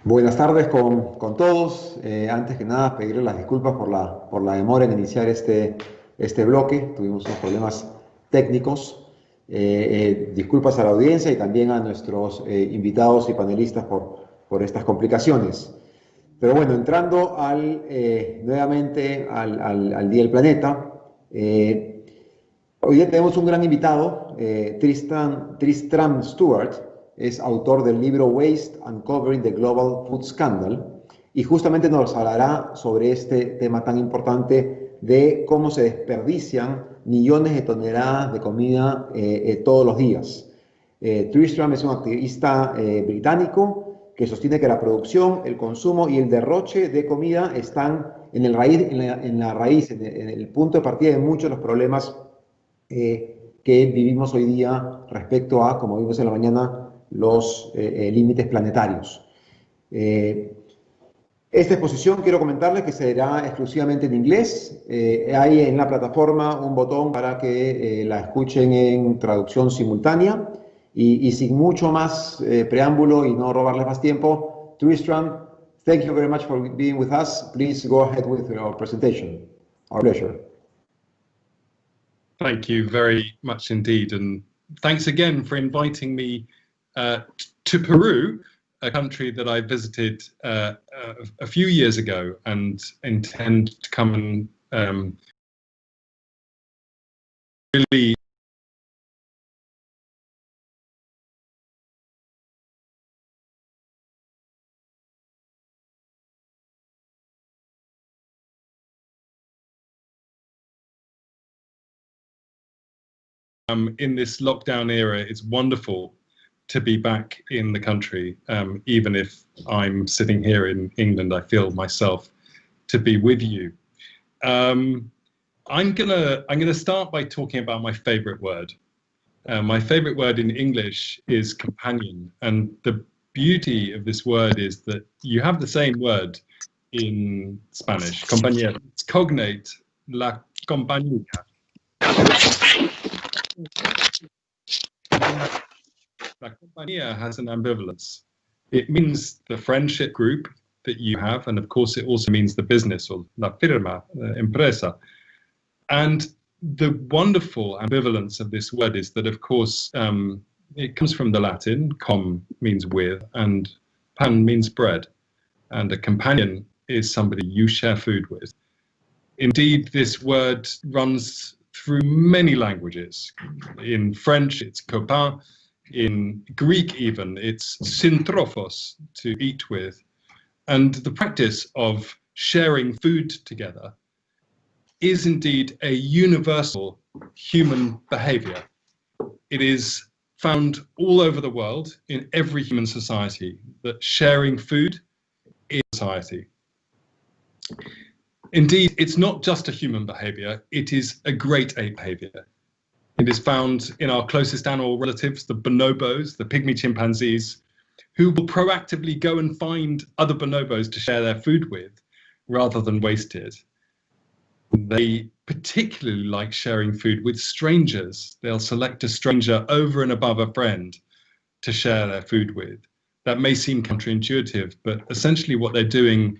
Buenas tardes con todos. Antes que nada, pedirles las disculpas por la demora en iniciar este bloque. Tuvimos unos problemas técnicos. Disculpas a la audiencia y también a nuestros invitados y panelistas por estas complicaciones. Pero bueno, entrando nuevamente al Día del Planeta, hoy día tenemos un gran invitado, Tristram Stewart, es autor del libro Waste: Uncovering the Global Food Scandal, y justamente nos hablará sobre este tema tan importante de cómo se desperdician millones de toneladas de comida todos los días. Tristram es un activista británico que sostiene que la producción, el consumo y el derroche de comida están en la raíz, en el punto de partida de muchos de los problemas que vivimos hoy día respecto a, como vimos en la mañana, los límites planetarios. Esta exposición quiero comentarles que será exclusivamente en inglés. Hay en la plataforma un botón para que la escuchen en traducción simultánea. Y sin mucho más preámbulo y no robarles más tiempo, Tristram, thank you very much for being with us. Please go ahead with your presentation. Our pleasure. Thank you very much indeed. And thanks again for inviting me to Peru, a country that I visited a few years ago and intend to come and really in this lockdown era. It's wonderful to be back in the country, even if I'm sitting here in England. I feel myself to be with you. I'm gonna start by talking about my favorite word. My favorite word in English is companion, and the beauty of this word is that you have the same word in Spanish, compañero. It's cognate, la compañía. La compañía has an ambivalence. It means the friendship group that you have, and of course it also means the business, or la firma, empresa. And the wonderful ambivalence of this word is that, of course, it comes from the Latin. Com means with, and pan means bread. And a companion is somebody you share food with. Indeed, this word runs through many languages. In French, it's copain. In Greek even, it's syntrophos, to eat with. And the practice of sharing food together is indeed a universal human behavior. It is found all over the world in every human society, that sharing food is society. Indeed, it's not just a human behavior, it is a great ape behavior. It is found in our closest animal relatives, the bonobos, the pygmy chimpanzees, who will proactively go and find other bonobos to share their food with rather than waste it. They particularly like sharing food with strangers. They'll select a stranger over and above a friend to share their food with. That may seem counterintuitive, but essentially what they're doing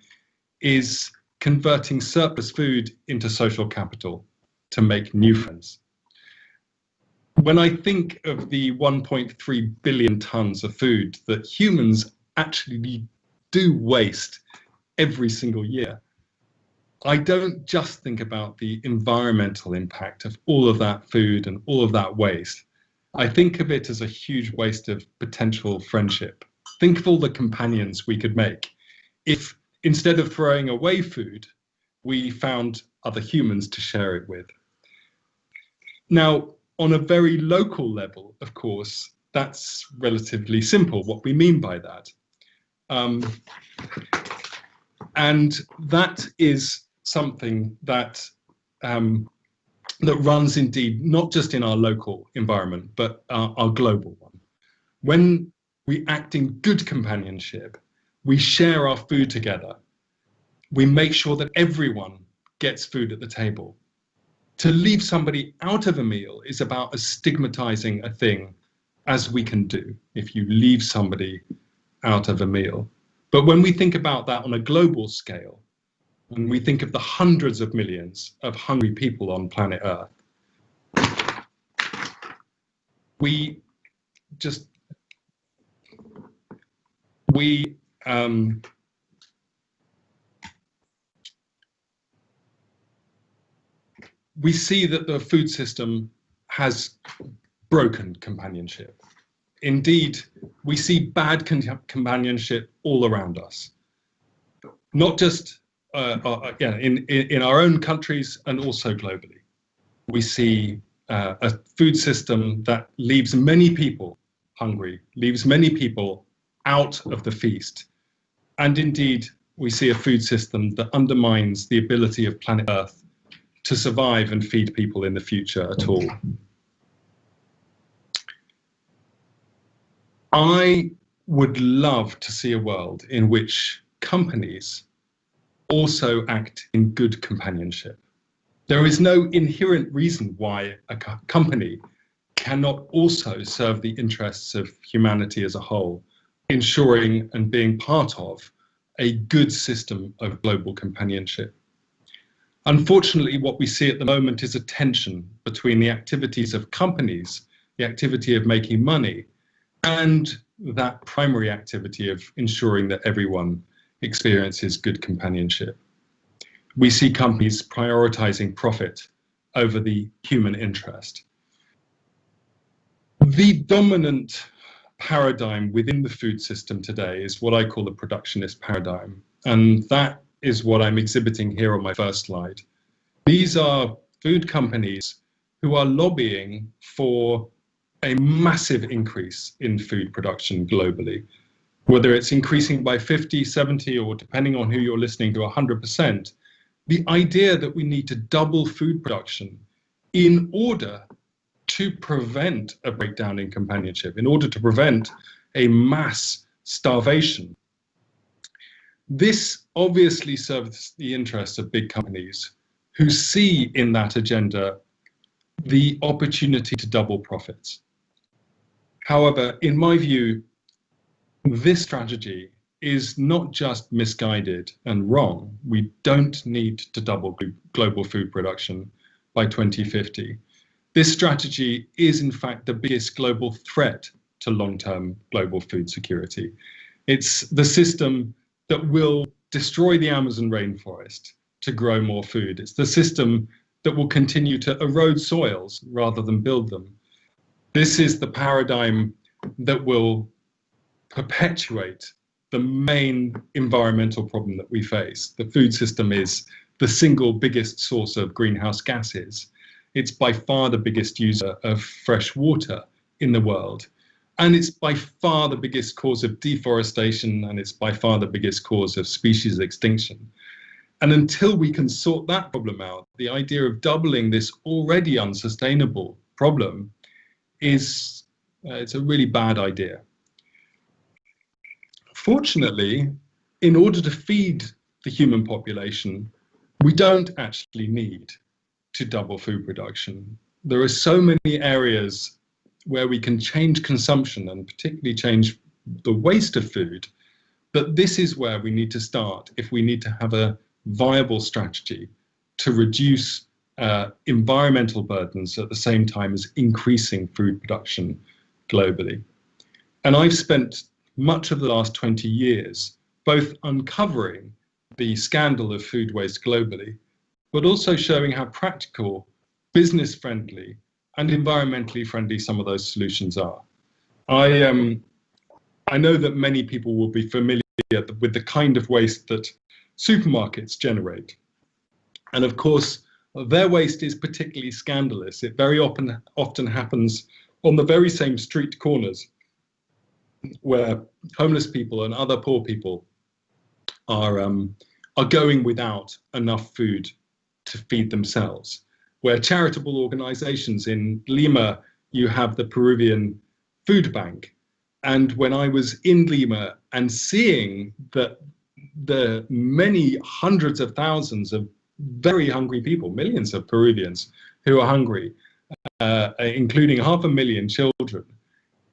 is converting surplus food into social capital to make new friends. When I think of the 1.3 billion tons of food that humans actually do waste every single year, I don't just think about the environmental impact of all of that food and all of that waste. I think of it as a huge waste of potential friendship. Think of all the companions we could make if, instead of throwing away food, we found other humans to share it with. Now, on a very local level, of course, that's relatively simple, what we mean by that. And that is something that that runs indeed not just in our local environment, but our global one. When we act in good companionship, we share our food together. We make sure that everyone gets food at the table. To leave somebody out of a meal is about as stigmatizing a thing as we can do if you leave somebody out of a meal. But when we think about that on a global scale, and we think of the hundreds of millions of hungry people on planet Earth, we see that the food system has broken companionship. Indeed, we see bad companionship all around us, not just in our own countries and also globally. We see a food system that leaves many people hungry, leaves many people out of the feast. And indeed, we see a food system that undermines the ability of planet Earth to survive and feed people in the future at all. I would love to see a world in which companies also act in good companionship. There is no inherent reason why a company cannot also serve the interests of humanity as a whole, ensuring and being part of a good system of global companionship. Unfortunately, what we see at the moment is a tension between the activities of companies, the activity of making money, and that primary activity of ensuring that everyone experiences good companionship. We see companies prioritizing profit over the human interest. The dominant paradigm within the food system today is what I call the productionist paradigm, and that is what I'm exhibiting here on my first slide. These are food companies who are lobbying for a massive increase in food production globally, whether it's increasing by 50, 70, or depending on who you're listening to, 100%. The idea that we need to double food production in order to prevent a breakdown in companionship, in order to prevent a mass starvation. This obviously serves the interests of big companies who see in that agenda the opportunity to double profits. However, in my view, this strategy is not just misguided and wrong. We don't need to double global food production by 2050. This strategy is, in fact, the biggest global threat to long-term global food security. It's the system that will destroy the Amazon rainforest to grow more food. It's the system that will continue to erode soils rather than build them. This is the paradigm that will perpetuate the main environmental problem that we face. The food system is the single biggest source of greenhouse gases. It's by far the biggest user of fresh water in the world. And it's by far the biggest cause of deforestation, and it's by far the biggest cause of species extinction. And until we can sort that problem out, the idea of doubling this already unsustainable problem is it's a really bad idea. Fortunately, in order to feed the human population, we don't actually need to double food production. There are so many areas where we can change consumption and particularly change the waste of food, but this is where we need to start if we need to have a viable strategy to reduce environmental burdens at the same time as increasing food production globally. And I've spent much of the last 20 years both uncovering the scandal of food waste globally, but also showing how practical, business-friendly, and environmentally friendly some of those solutions are. I know that many people will be familiar with the kind of waste that supermarkets generate. And of course, their waste is particularly scandalous. It very often happens on the very same street corners where homeless people and other poor people are going without enough food to feed themselves. Where charitable organizations in Lima, you have the Peruvian Food Bank. And when I was in Lima and seeing that the many hundreds of thousands of very hungry people, millions of Peruvians who are hungry, including 500,000 children,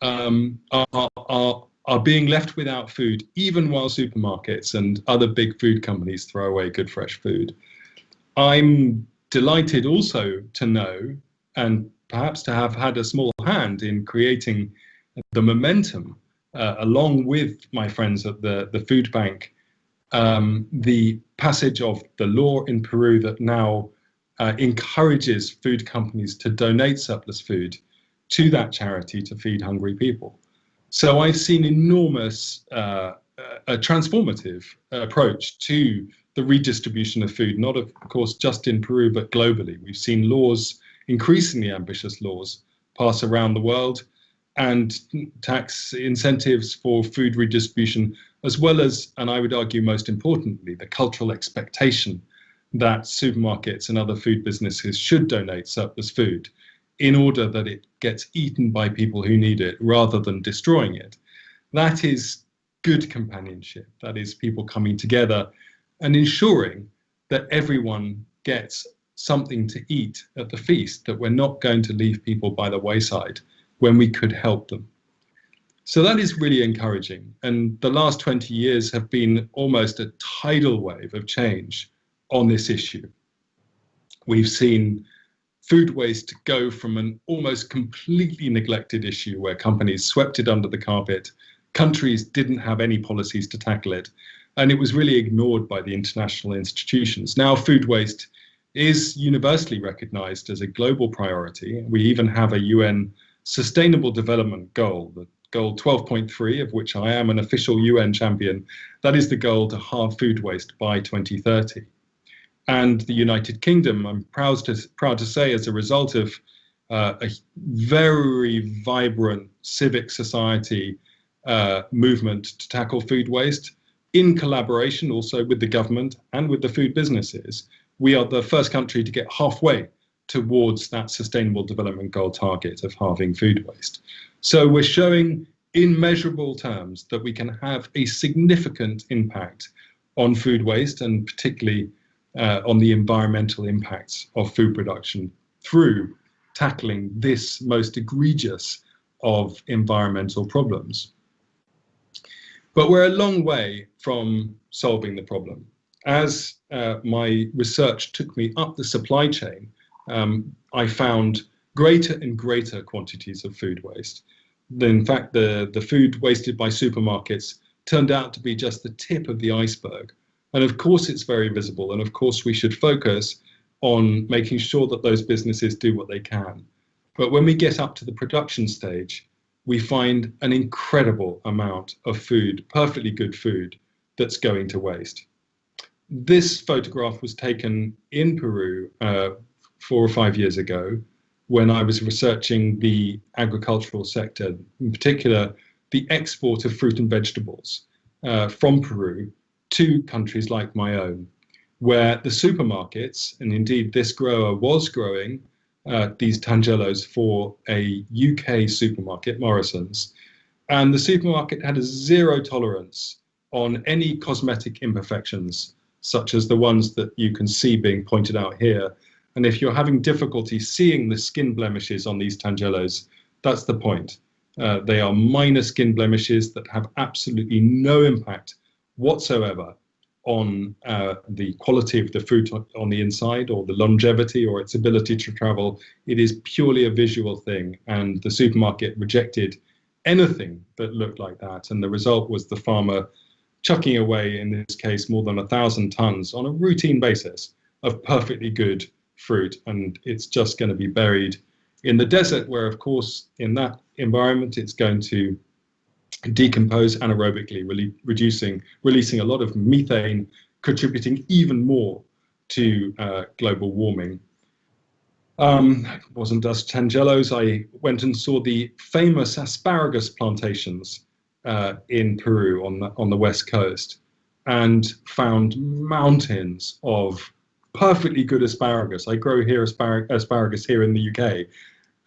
are are being left without food, even while supermarkets and other big food companies throw away good fresh food. I'm delighted also to know, and perhaps to have had a small hand in creating the momentum, along with my friends at the food bank, the passage of the law in Peru that now encourages food companies to donate surplus food to that charity to feed hungry people. So I've seen enormous, a transformative approach to the redistribution of food, not of course just in Peru, but globally. We've seen laws, increasingly ambitious laws, pass around the world, and tax incentives for food redistribution, as well as, and I would argue most importantly, the cultural expectation that supermarkets and other food businesses should donate surplus food in order that it gets eaten by people who need it rather than destroying it. That is good companionship. That is people coming together and ensuring that everyone gets something to eat at the feast, that we're not going to leave people by the wayside when we could help them. So that is really encouraging. And the last 20 years have been almost a tidal wave of change on this issue. We've seen food waste go from an almost completely neglected issue where companies swept it under the carpet, countries didn't have any policies to tackle it, and it was really ignored by the international institutions. Now food waste is universally recognized as a global priority. We even have a UN Sustainable Development Goal, the goal 12.3, of which I am an official UN champion. That is the goal to halve food waste by 2030. And the United Kingdom, I'm proud to say, as a result of a very vibrant civic society movement to tackle food waste, in collaboration also with the government and with the food businesses, we are the first country to get halfway towards that Sustainable Development Goal target of halving food waste. So we're showing in measurable terms that we can have a significant impact on food waste, and particularly on the environmental impacts of food production through tackling this most egregious of environmental problems. But we're a long way from solving the problem. As my research took me up the supply chain, I found greater and greater quantities of food waste. In fact, the food wasted by supermarkets turned out to be just the tip of the iceberg. And of course, it's very visible. And of course, we should focus on making sure that those businesses do what they can. But when we get up to the production stage, we find an incredible amount of food, perfectly good food, that's going to waste. This photograph was taken in Peru 4 or 5 years ago when I was researching the agricultural sector, in particular, the export of fruit and vegetables from Peru to countries like my own, where the supermarkets, and indeed this grower was growing these tangelos for a UK supermarket, Morrison's, and the supermarket had a zero tolerance on any cosmetic imperfections, such as the ones that you can see being pointed out here. And if you're having difficulty seeing the skin blemishes on these tangelos, that's the point. They are minor skin blemishes that have absolutely no impact whatsoever on the quality of the fruit on the inside, or the longevity, or its ability to travel. It is purely a visual thing, and the supermarket rejected anything that looked like that. And the result was the farmer chucking away, in this case, more than 1,000 tons on a routine basis of perfectly good fruit. And it's just going to be buried in the desert, where, of course, in that environment, it's going to decompose anaerobically, releasing a lot of methane, contributing even more to global warming. It wasn't just tangelos. I went and saw the famous asparagus plantations in Peru on the west coast, and found mountains of perfectly good asparagus. I grow here asparagus here in the UK,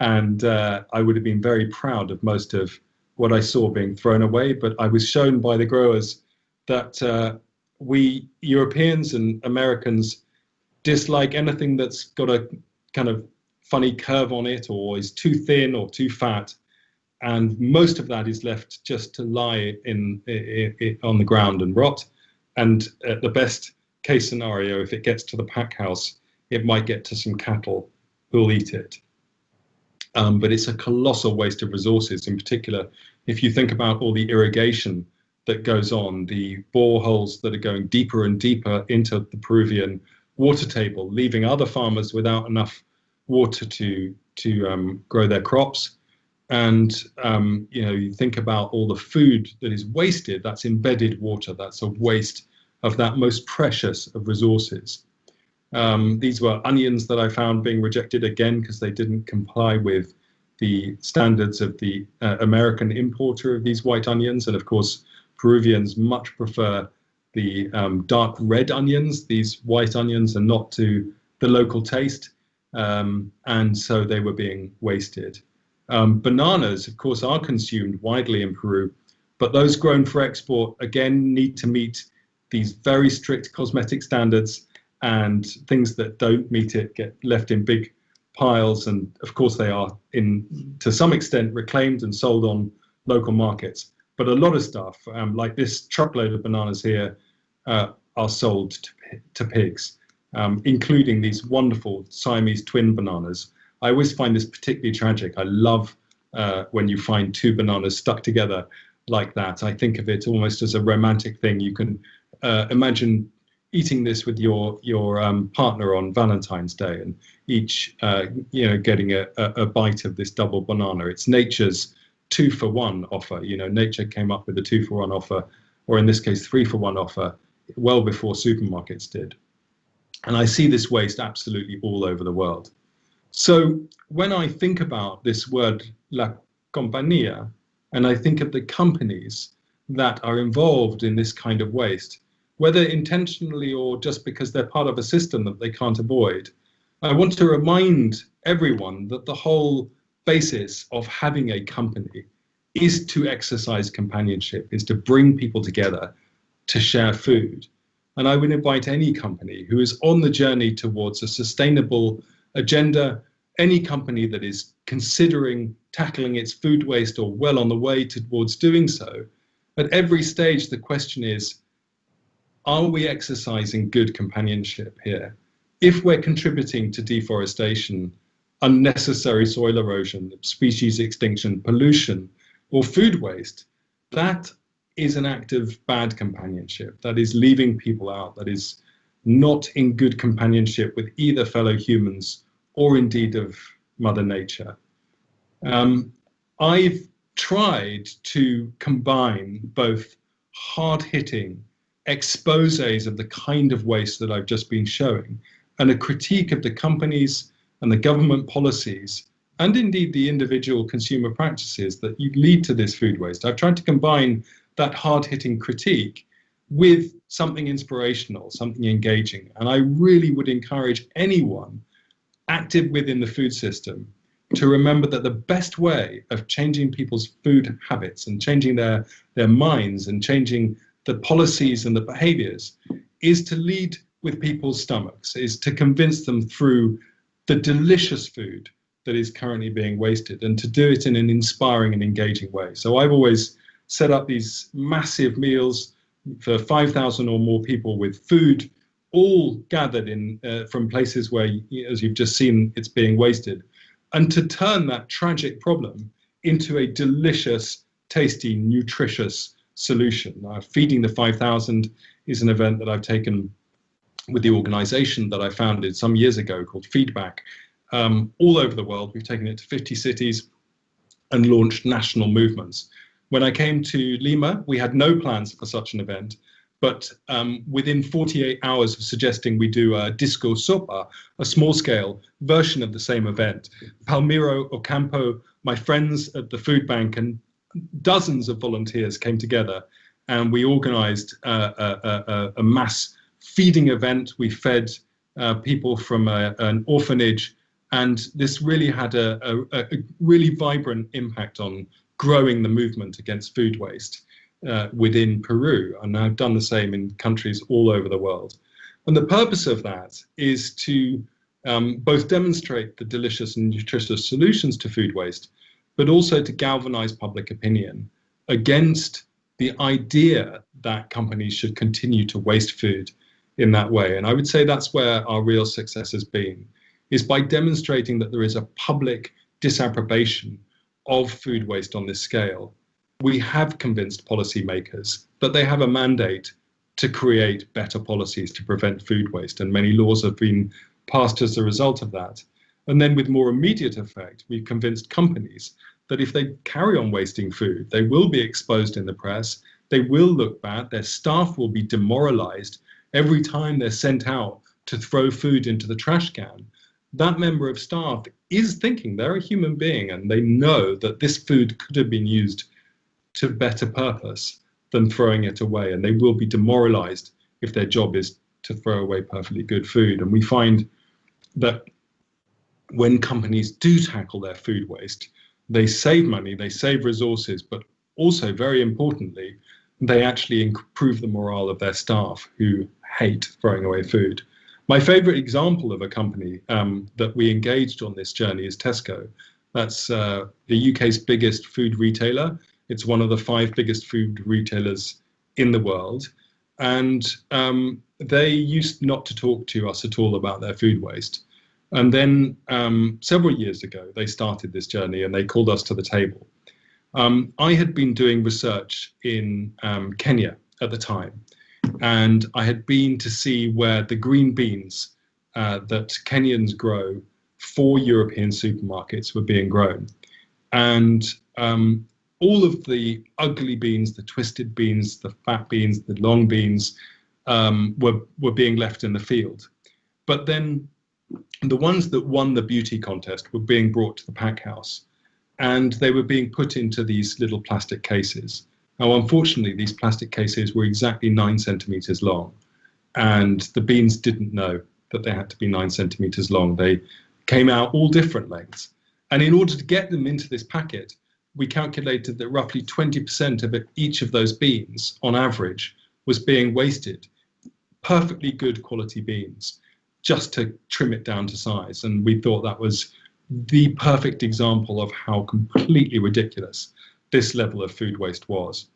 and I would have been very proud of most of what I saw being thrown away, but I was shown by the growers that we Europeans and Americans dislike anything that's got a kind of funny curve on it, or is too thin or too fat. and most of that is left just to lie on the ground and rot. And at the best case scenario, if it gets to the pack house, it might get to some cattle who'll eat it. But it's a colossal waste of resources, in particular, if you think about all the irrigation that goes on, the boreholes that are going deeper and deeper into the Peruvian water table, leaving other farmers without enough water to grow their crops. And you think about all the food that is wasted, that's embedded water, that's a waste of that most precious of resources. These were onions that I found being rejected again because they didn't comply with the standards of the American importer of these white onions. And of course, Peruvians much prefer the dark red onions. These white onions are not to the local taste. And so they were being wasted. Bananas, of course, are consumed widely in Peru, but those grown for export, again, need to meet these very strict cosmetic standards, and things that don't meet it get left in big piles. And of course, they are, to some extent, reclaimed and sold on local markets. But a lot of stuff, like this truckload of bananas here, are sold to pigs, including these wonderful Siamese twin bananas. I always find this particularly tragic. I love when you find two bananas stuck together like that. I think of it almost as a romantic thing. You can imagine eating this with your partner on Valentine's Day, and each getting a bite of this double banana. It's nature's 2-for-1 offer. Nature came up with a 2-for-1 offer, or in this case 3-for-1 offer, well before supermarkets did. And I see this waste absolutely all over the world. So when I think about this word, la compañía, and I think of the companies that are involved in this kind of waste, whether intentionally or just because they're part of a system that they can't avoid, I want to remind everyone that the whole basis of having a company is to exercise companionship, is to bring people together to share food. And I would invite any company who is on the journey towards a sustainable agenda, any company that is considering tackling its food waste or well on the way towards doing so, at every stage the question is, are we exercising good companionship here? If we're contributing to deforestation, unnecessary soil erosion, species extinction, pollution, or food waste, that is an act of bad companionship. That is leaving people out. That is not in good companionship with either fellow humans or indeed of Mother Nature. I've tried to combine both hard-hitting exposés of the kind of waste that I've just been showing and a critique of the companies and the government policies and indeed the individual consumer practices that lead to this food waste. I've tried to combine that hard-hitting critique with something inspirational, something engaging. And I really would encourage anyone active within the food system to remember that the best way of changing people's food habits and changing their minds and changing the policies and the behaviors is to lead with people's stomachs, is to convince them through the delicious food that is currently being wasted, and to do it in an inspiring and engaging way. So I've always set up these massive meals for 5,000 or more people with food all gathered in from places where, as you've just seen, it's being wasted, and to turn that tragic problem into a delicious, tasty, nutritious solution. Feeding the 5,000 is an event that I've taken with the organization that I founded some years ago called Feedback, all over the world. We've taken it to 50 cities and launched national movements. When I came to Lima, we had no plans for such an event, but within 48 hours of suggesting we do a disco sopa, a small-scale version of the same event, Palmiro Ocampo, my friends at the food bank, and dozens of volunteers came together, and we organized a mass feeding event. We fed people from an orphanage, and this really had a really vibrant impact on growing the movement against food waste within Peru, and I've done the same in countries all over the world. And the purpose of that is to both demonstrate the delicious and nutritious solutions to food waste, but also to galvanize public opinion against the idea that companies should continue to waste food in that way. And I would say that's where our real success has been, is by demonstrating that there is a public disapprobation of food waste on this scale. We have convinced policymakers that they have a mandate to create better policies to prevent food waste, and many laws have been passed as a result of that. And then with more immediate effect, we've convinced companies that if they carry on wasting food, they will be exposed in the press, they will look bad, their staff will be demoralized every time they're sent out to throw food into the trash can. That member of staff is thinking they're a human being and they know that this food could have been used to better purpose than throwing it away, and they will be demoralized if their job is to throw away perfectly good food. And we find that when companies do tackle their food waste, they save money, they save resources, but also, very importantly, they actually improve the morale of their staff who hate throwing away food. My favorite example of a company that we engaged on this journey is Tesco. That's the UK's biggest food retailer. It's one of the 5 biggest food retailers in the world. And they used not to talk to us at all about their food waste. And then several years ago, they started this journey and they called us to the table. I had been doing research in Kenya at the time, and I had been to see where the green beans that Kenyans grow for European supermarkets were being grown. And all of the ugly beans, the twisted beans, the fat beans, the long beans were being left in the field. But then the ones that won the beauty contest were being brought to the pack house, and they were being put into these little plastic cases. Now, unfortunately, these plastic cases were exactly 9 centimeters long, and the beans didn't know that they had to be 9 centimeters long. They came out all different lengths. And in order to get them into this packet, we calculated that roughly 20% of each of those beans, on average, was being wasted. Perfectly good quality beans, just to trim it down to size. And we thought that was the perfect example of how completely ridiculous this level of food waste was.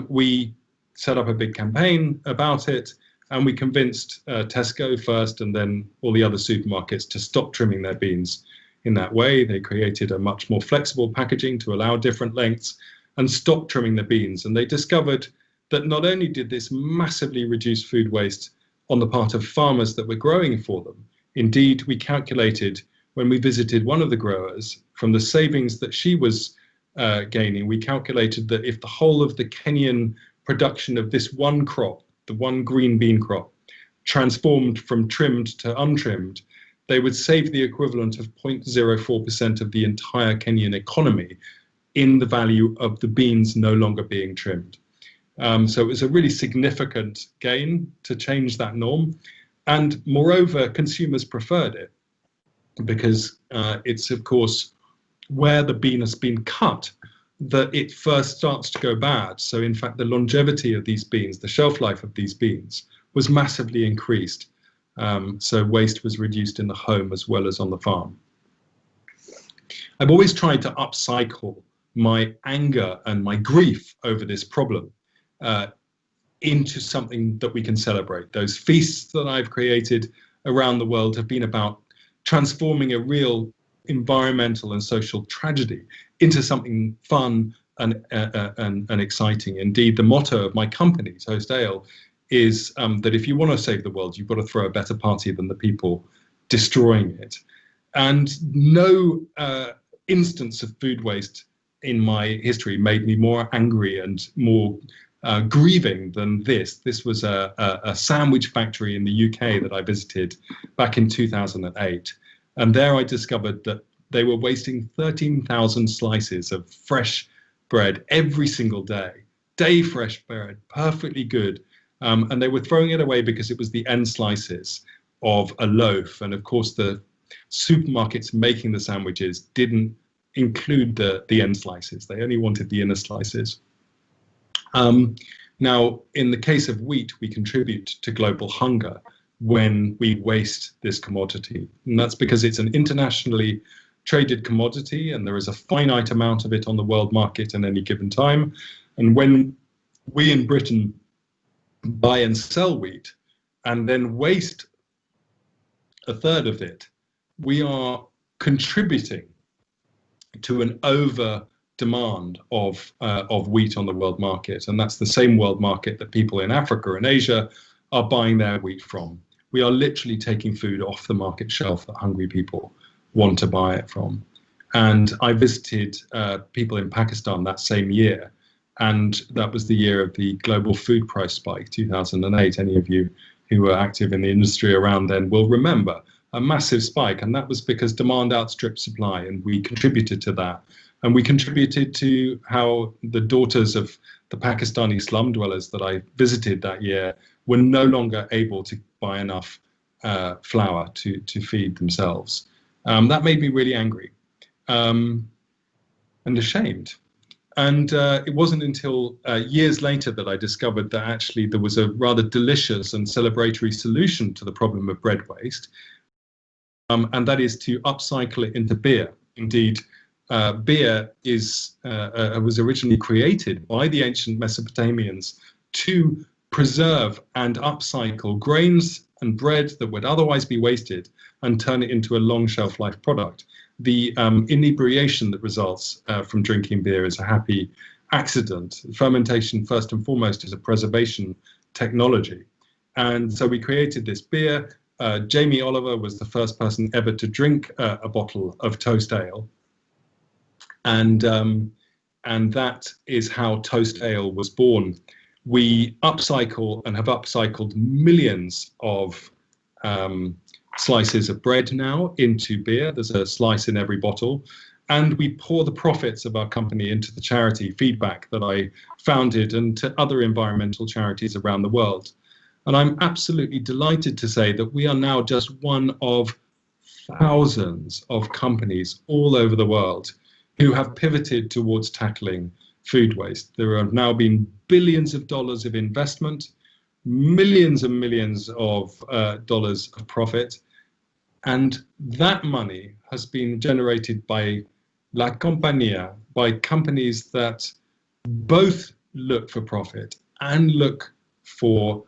We set up a big campaign about it, and we convinced Tesco first and then all the other supermarkets to stop trimming their beans in that way. They created a much more flexible packaging to allow different lengths and stopped trimming the beans. And they discovered that not only did this massively reduce food waste on the part of farmers that were growing for them, indeed, we calculated when we visited one of the growers, from the savings that she was gaining, we calculated that if the whole of the Kenyan production of this one crop, the one green bean crop, transformed from trimmed to untrimmed, they would save the equivalent of 0.04% of the entire Kenyan economy in the value of the beans no longer being trimmed. So it was a really significant gain to change that norm. And moreover, consumers preferred it because it's, of course, where the bean has been cut that it first starts to go bad. So in fact, the longevity of these beans, the shelf life of these beans, was massively increased. So waste was reduced in the home as well as on the farm. I've always tried to upcycle my anger and my grief over this problem into something that we can celebrate. Those feasts that I've created around the world have been about transforming a real environmental and social tragedy into something fun and exciting. Indeed, the motto of my company, Toast Ale, is that if you want to save the world, you've got to throw a better party than the people destroying it. And no instance of food waste in my history made me more angry and more grieving than this. This was a sandwich factory in the UK that I visited back in 2008. And there I discovered that they were wasting 13,000 slices of fresh bread every single day. Day fresh bread, perfectly good. And they were throwing it away because it was the end slices of a loaf. And of course, the supermarkets making the sandwiches didn't include the end slices. They only wanted the inner slices. Now, in the case of wheat, we contribute to global hunger when we waste this commodity. And that's because it's an internationally traded commodity, and there is a finite amount of it on the world market in any given time. And when we in Britain buy and sell wheat and then waste a third of it, we are contributing to an over demand of wheat on the world market. And that's the same world market that people in Africa and Asia are buying their wheat from. We are literally taking food off the market shelf that hungry people want to buy it from. And I visited people in Pakistan that same year, and that was the year of the global food price spike, 2008. Any of you who were active in the industry around then will remember a massive spike, and that was because demand outstripped supply, and we contributed to that. And we contributed to how the daughters of the Pakistani slum dwellers that I visited that year were no longer able to buy enough flour to feed themselves. That made me really angry and ashamed. And it wasn't until years later that I discovered that actually there was a rather delicious and celebratory solution to the problem of bread waste, and that is to upcycle it into beer. Indeed, beer was originally created by the ancient Mesopotamians to preserve and upcycle grains and bread that would otherwise be wasted and turn it into a long shelf life product. The inebriation that results from drinking beer is a happy accident. Fermentation, first and foremost, is a preservation technology. And so we created this beer. Jamie Oliver was the first person ever to drink a bottle of toast ale. And that is how toast ale was born. We upcycle and have upcycled millions of slices of bread now into beer. There's a slice in every bottle. And we pour the profits of our company into the charity Feedback that I founded, and to other environmental charities around the world. And I'm absolutely delighted to say that we are now just one of thousands of companies all over the world who have pivoted towards tackling food waste. There have now been billions of dollars of investment, millions and millions of dollars of profit, and that money has been generated by La Compañía, by companies that both look for profit and look for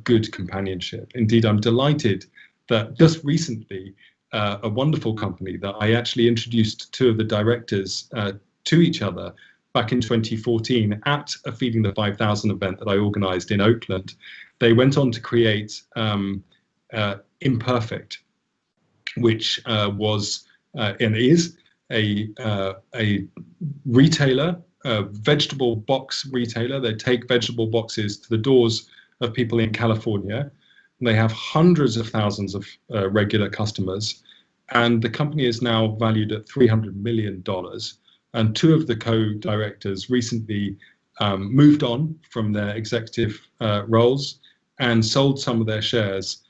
good companionship. Indeed, I'm delighted that just recently a wonderful company that I actually introduced two of the directors to each other back in 2014 at a Feeding the 5,000 event that I organized in Oakland. They went on to create Imperfect, which was and is a retailer, a vegetable box retailer. They take vegetable boxes to the doors of people in California. They have hundreds of thousands of regular customers, and the company is now valued at $300 million. And two of the co-directors recently moved on from their executive roles and sold some of their shares.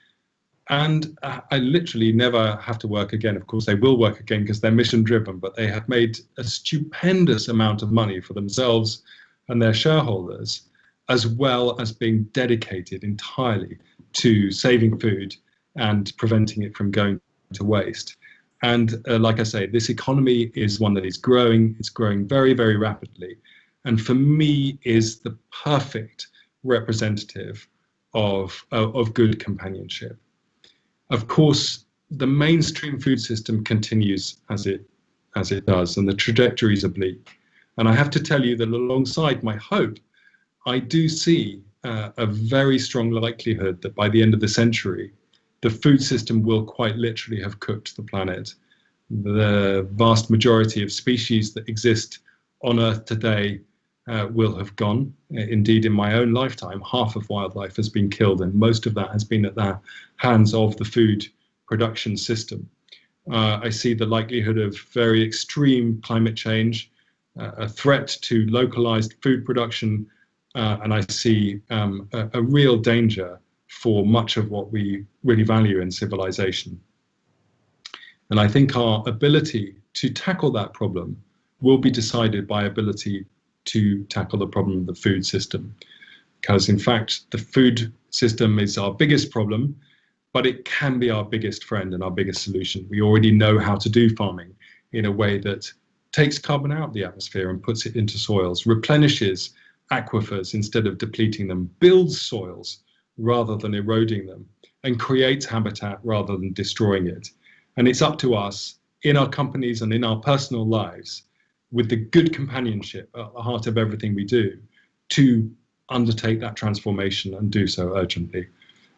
And I literally never have to work again. Of course, they will work again because they're mission driven, but they have made a stupendous amount of money for themselves and their shareholders, as well as being dedicated entirely to saving food and preventing it from going to waste. And like I say, this economy is one that is growing. It's growing very, very rapidly. And for me, is the perfect representative of good companionship. Of course, the mainstream food system continues as it does, and the trajectories are bleak. And I have to tell you that alongside my hope, I do see a very strong likelihood that by the end of the century, the food system will quite literally have cooked the planet. The vast majority of species that exist on Earth today will have gone. Indeed, in my own lifetime, half of wildlife has been killed, and most of that has been at the hands of the food production system. I see the likelihood of very extreme climate change, a threat to localized food production, and I see a real danger for much of what we really value in civilization. And I think our ability to tackle that problem will be decided by ability to tackle the problem of the food system. Because in fact, the food system is our biggest problem, but it can be our biggest friend and our biggest solution. We already know how to do farming. in a way that takes carbon out of the atmosphere and puts it into soils, replenishes aquifers instead of depleting them, builds soils rather than eroding them, and creates habitat rather than destroying it. And it's up to us in our companies and in our personal lives, with the good companionship at the heart of everything we do, to undertake that transformation and do so urgently.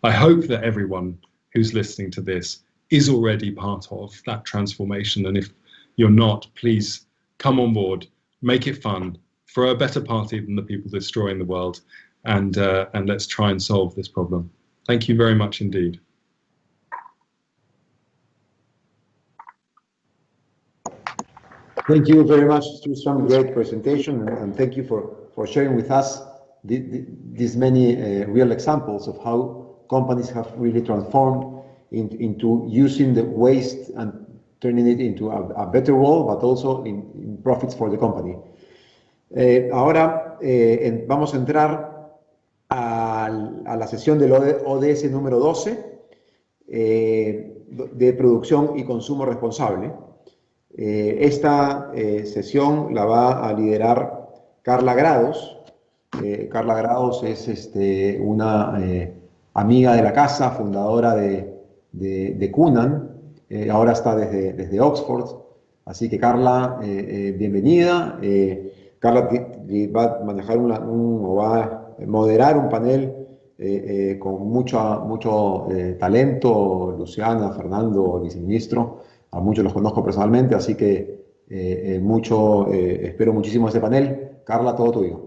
I hope that everyone who's listening to this is already part of that transformation. And if you're not, please come on board, make it fun, throw a better party than the people destroying the world, and let's try and solve this problem. Thank you very much indeed. Thank you very much, Tristram. Great presentation, and thank you for sharing with us these many real examples of how companies have really transformed into using the waste and turning it into a better world, but also in profits for the company. Ahora vamos a entrar a la sesión del ODS número 12 de producción y consumo responsable. Esta sesión la va a liderar Carla Grados. Carla Grados es una amiga de la casa, fundadora de Cunan, ahora está desde Oxford. Así que Carla, bienvenida. Carla va a manejar o va a moderar un panel con mucho talento. Luciana, Fernando, el viceministro, a muchos los conozco personalmente, así que espero muchísimo ese panel. Carla, todo tuyo.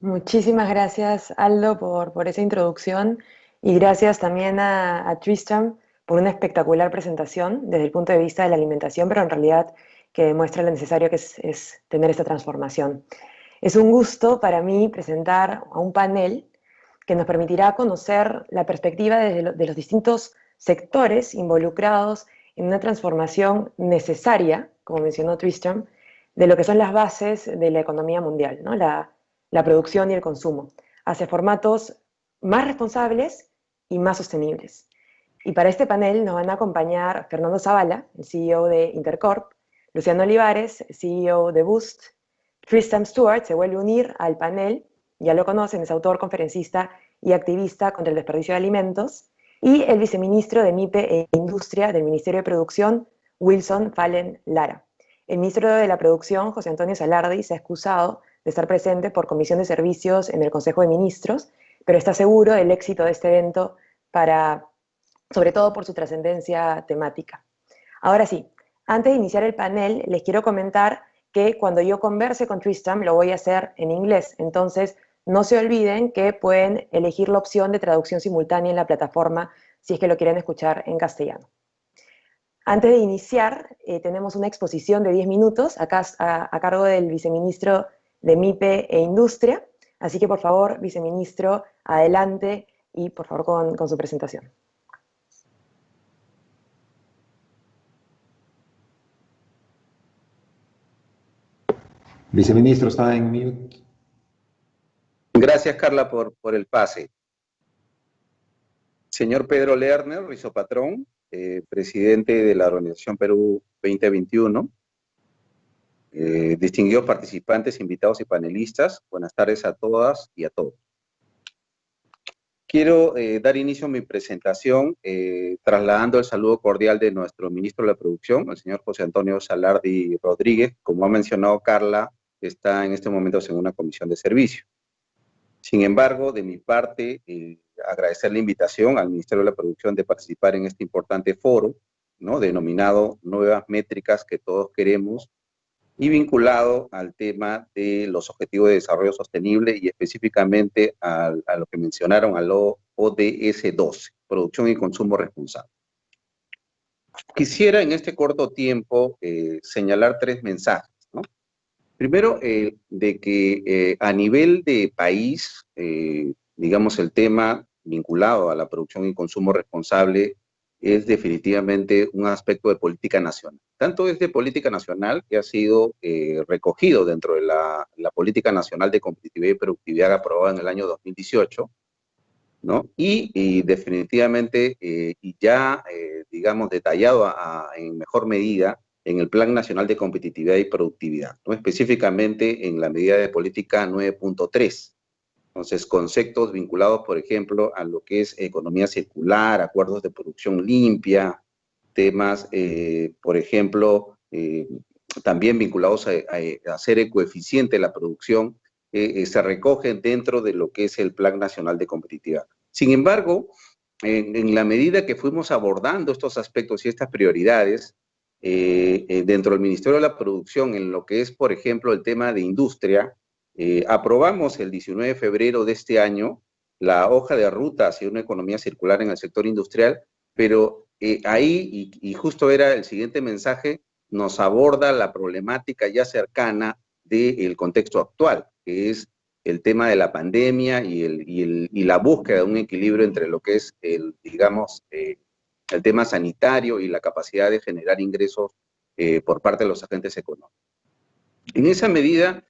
Muchísimas gracias, Aldo, por esa introducción, y gracias también a Tristram por una espectacular presentación desde el punto de vista de la alimentación, pero en realidad que demuestra lo necesario que es tener esta transformación. Es un gusto para mí presentar a un panel que nos permitirá conocer la perspectiva de los distintos sectores involucrados en una transformación necesaria, como mencionó Tristram, de lo que son las bases de la economía mundial, ¿no? La producción y el consumo, hacia formatos más responsables y más sostenibles. Y para este panel nos van a acompañar Fernando Zavala, el CEO de Intercorp, Luciano Olivares, CEO de Boost. Tristram Stewart se vuelve a unir al panel, ya lo conocen, es autor, conferencista y activista contra el desperdicio de alimentos, y el viceministro de MIPE e Industria del Ministerio de Producción, Wilson Fallen Lara. El ministro de la Producción, José Antonio Salardi, se ha excusado de estar presente por comisión de servicios en el Consejo de Ministros, pero está seguro del éxito de este evento, sobre todo por su trascendencia temática. Ahora sí, antes de iniciar el panel, les quiero comentar que cuando yo converse con Tristram lo voy a hacer en inglés, entonces no se olviden que pueden elegir la opción de traducción simultánea en la plataforma si es que lo quieren escuchar en castellano. Antes de iniciar, tenemos una exposición de 10 minutos a cargo del viceministro de MIPE e Industria, así que por favor, viceministro, adelante y por favor con su presentación. Viceministro, está en mute. Gracias, Carla, por el pase. Señor Pedro Lerner, Rizopatrón, presidente de la Organización Perú 2021, distinguidos participantes, invitados y panelistas, buenas tardes a todas y a todos. Quiero dar inicio a mi presentación trasladando el saludo cordial de nuestro ministro de la Producción, el señor José Antonio Salardi Rodríguez. Como ha mencionado Carla, está en este momento en una comisión de servicio. Sin embargo, de mi parte, agradecer la invitación al Ministerio de la Producción de participar en este importante foro, ¿no?, denominado Nuevas Métricas que Todos Queremos, y vinculado al tema de los Objetivos de Desarrollo Sostenible y específicamente a lo que mencionaron, al ODS 12, Producción y Consumo Responsable. Quisiera en este corto tiempo señalar 3 mensajes, ¿no? Primero, de que a nivel de país, digamos, el tema vinculado a la producción y consumo responsable es definitivamente un aspecto de política nacional. Tanto es de política nacional que ha sido recogido dentro de la Política Nacional de Competitividad y Productividad aprobada en el año 2018, ¿no? Y definitivamente, y ya, digamos, detallado en mejor medida en el Plan Nacional de Competitividad y Productividad, ¿no? Específicamente en la medida de política 9.3. Entonces, conceptos vinculados, por ejemplo, a lo que es economía circular, acuerdos de producción limpia, temas, por ejemplo, también vinculados a hacer ecoeficiente la producción, se recogen dentro de lo que es el Plan Nacional de Competitividad. Sin embargo, en la medida que fuimos abordando estos aspectos y estas prioridades, dentro del Ministerio de la Producción, en lo que es, por ejemplo, el tema de industria, aprobamos el 19 de febrero de este año la hoja de ruta hacia una economía circular en el sector industrial, pero ahí, y justo era el siguiente mensaje, nos aborda la problemática ya cercana del contexto actual, que es el tema de la pandemia y la búsqueda de un equilibrio entre lo que es digamos, el tema sanitario y la capacidad de generar ingresos por parte de los agentes económicos. En esa medida,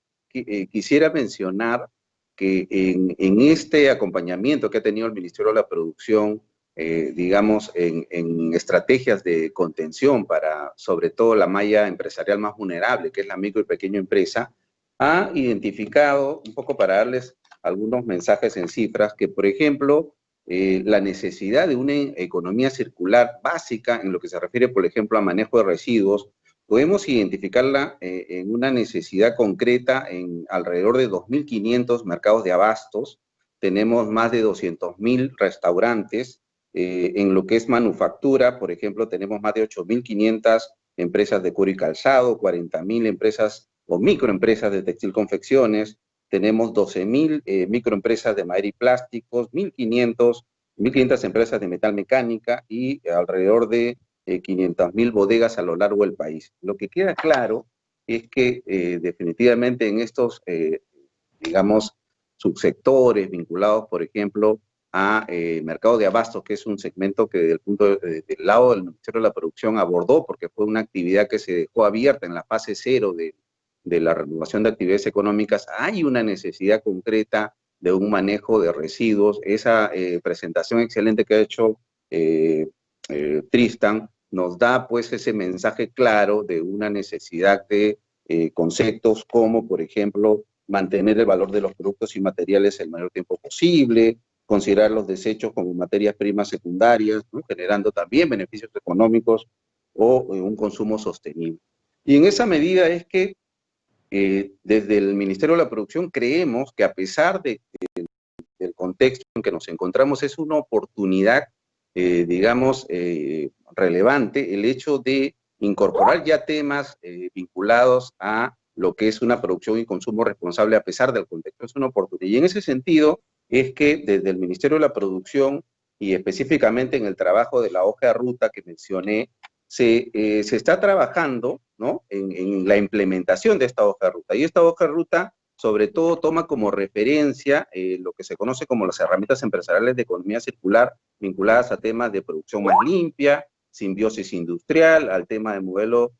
quisiera mencionar que en este acompañamiento que ha tenido el Ministerio de la Producción, digamos, en estrategias de contención para, sobre todo, la malla empresarial más vulnerable, que es la micro y pequeña empresa, ha identificado, un poco para darles algunos mensajes en cifras, que, por ejemplo, la necesidad de una economía circular básica en lo que se refiere, por ejemplo, a manejo de residuos, podemos identificarla en una necesidad concreta en alrededor de 2.500 mercados de abastos. Tenemos más de 200.000 restaurantes. En lo que es manufactura, por ejemplo, tenemos más de 8.500 empresas de cuero y calzado, 40.000 empresas o microempresas de textil confecciones, tenemos 12.000 microempresas de madera y plásticos, 1.500 empresas de metal mecánica y alrededor de 500.000 bodegas a lo largo del país. Lo que queda claro es que definitivamente en estos, digamos, subsectores vinculados, por ejemplo, a mercado de abastos, que es un segmento que del lado del Ministerio de la Producción abordó, porque fue una actividad que se dejó abierta en la fase 0 de la renovación de actividades económicas, hay una necesidad concreta de un manejo de residuos. Esa presentación excelente que ha hecho Tristan nos da pues ese mensaje claro de una necesidad de conceptos como, por ejemplo, mantener el valor de los productos y materiales el mayor tiempo posible, considerar los desechos como materias primas secundarias, ¿no? Generando también beneficios económicos o un consumo sostenible. Y en esa medida es que desde el Ministerio de la Producción creemos que a pesar del contexto en que nos encontramos, es una oportunidad, digamos, relevante el hecho de incorporar ya temas vinculados a lo que es una producción y consumo responsable a pesar del contexto. Es una oportunidad. Y en ese sentido es que desde el Ministerio de la Producción y específicamente en el trabajo de la hoja de ruta que mencioné, se está trabajando, ¿no?, en la implementación de esta hoja de ruta. Y esta hoja de ruta, sobre todo, toma como referencia lo que se conoce como las herramientas empresariales de economía circular vinculadas a temas de producción más limpia, simbiosis industrial, al tema de nuevos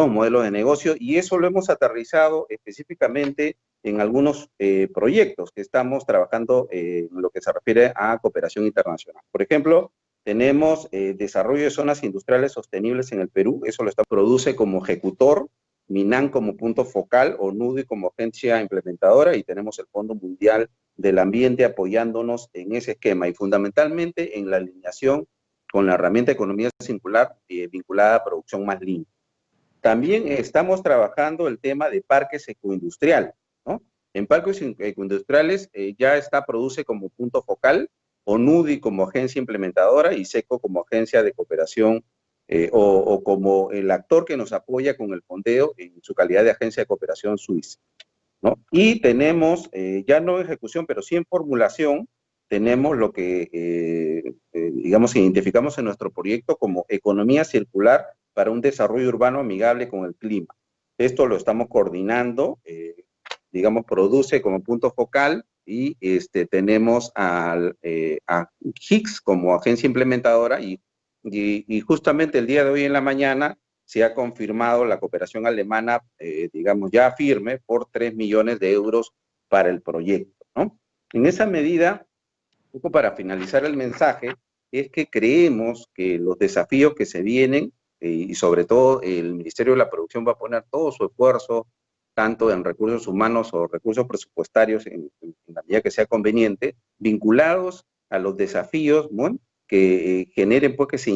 modelos de negocio, y eso lo hemos aterrizado específicamente en algunos proyectos que estamos trabajando en lo que se refiere a cooperación internacional. Por ejemplo, tenemos desarrollo de zonas industriales sostenibles en el Perú, eso lo produce como ejecutor, MINAN como punto focal, ONUDI como agencia implementadora, y tenemos el Fondo Mundial del Ambiente apoyándonos en ese esquema, y fundamentalmente en la alineación con la herramienta de economía circular vinculada a producción más limpia. También estamos trabajando el tema de parques ecoindustriales, ¿no? En parques ecoindustriales ya produce como punto focal, ONUDI como agencia implementadora y SECO como agencia de cooperación o como el actor que nos apoya con el fondeo en su calidad de agencia de cooperación suiza, ¿no? Y tenemos, ya no en ejecución, pero sí en formulación, tenemos lo que, digamos, identificamos en nuestro proyecto como economía circular para un desarrollo urbano amigable con el clima. Esto lo estamos coordinando, digamos, produce como punto focal y tenemos a HICS como agencia implementadora y justamente el día de hoy en la mañana se ha confirmado la cooperación alemana, digamos, ya firme por 3 millones de euros para el proyecto, ¿no? En esa medida, un poco para finalizar el mensaje, es que creemos que los desafíos que se vienen y sobre todo el Ministerio de la Producción va a poner todo su esfuerzo, tanto en recursos humanos o recursos presupuestarios, en la medida que sea conveniente, vinculados a los desafíos, ¿no?, que generen pues que se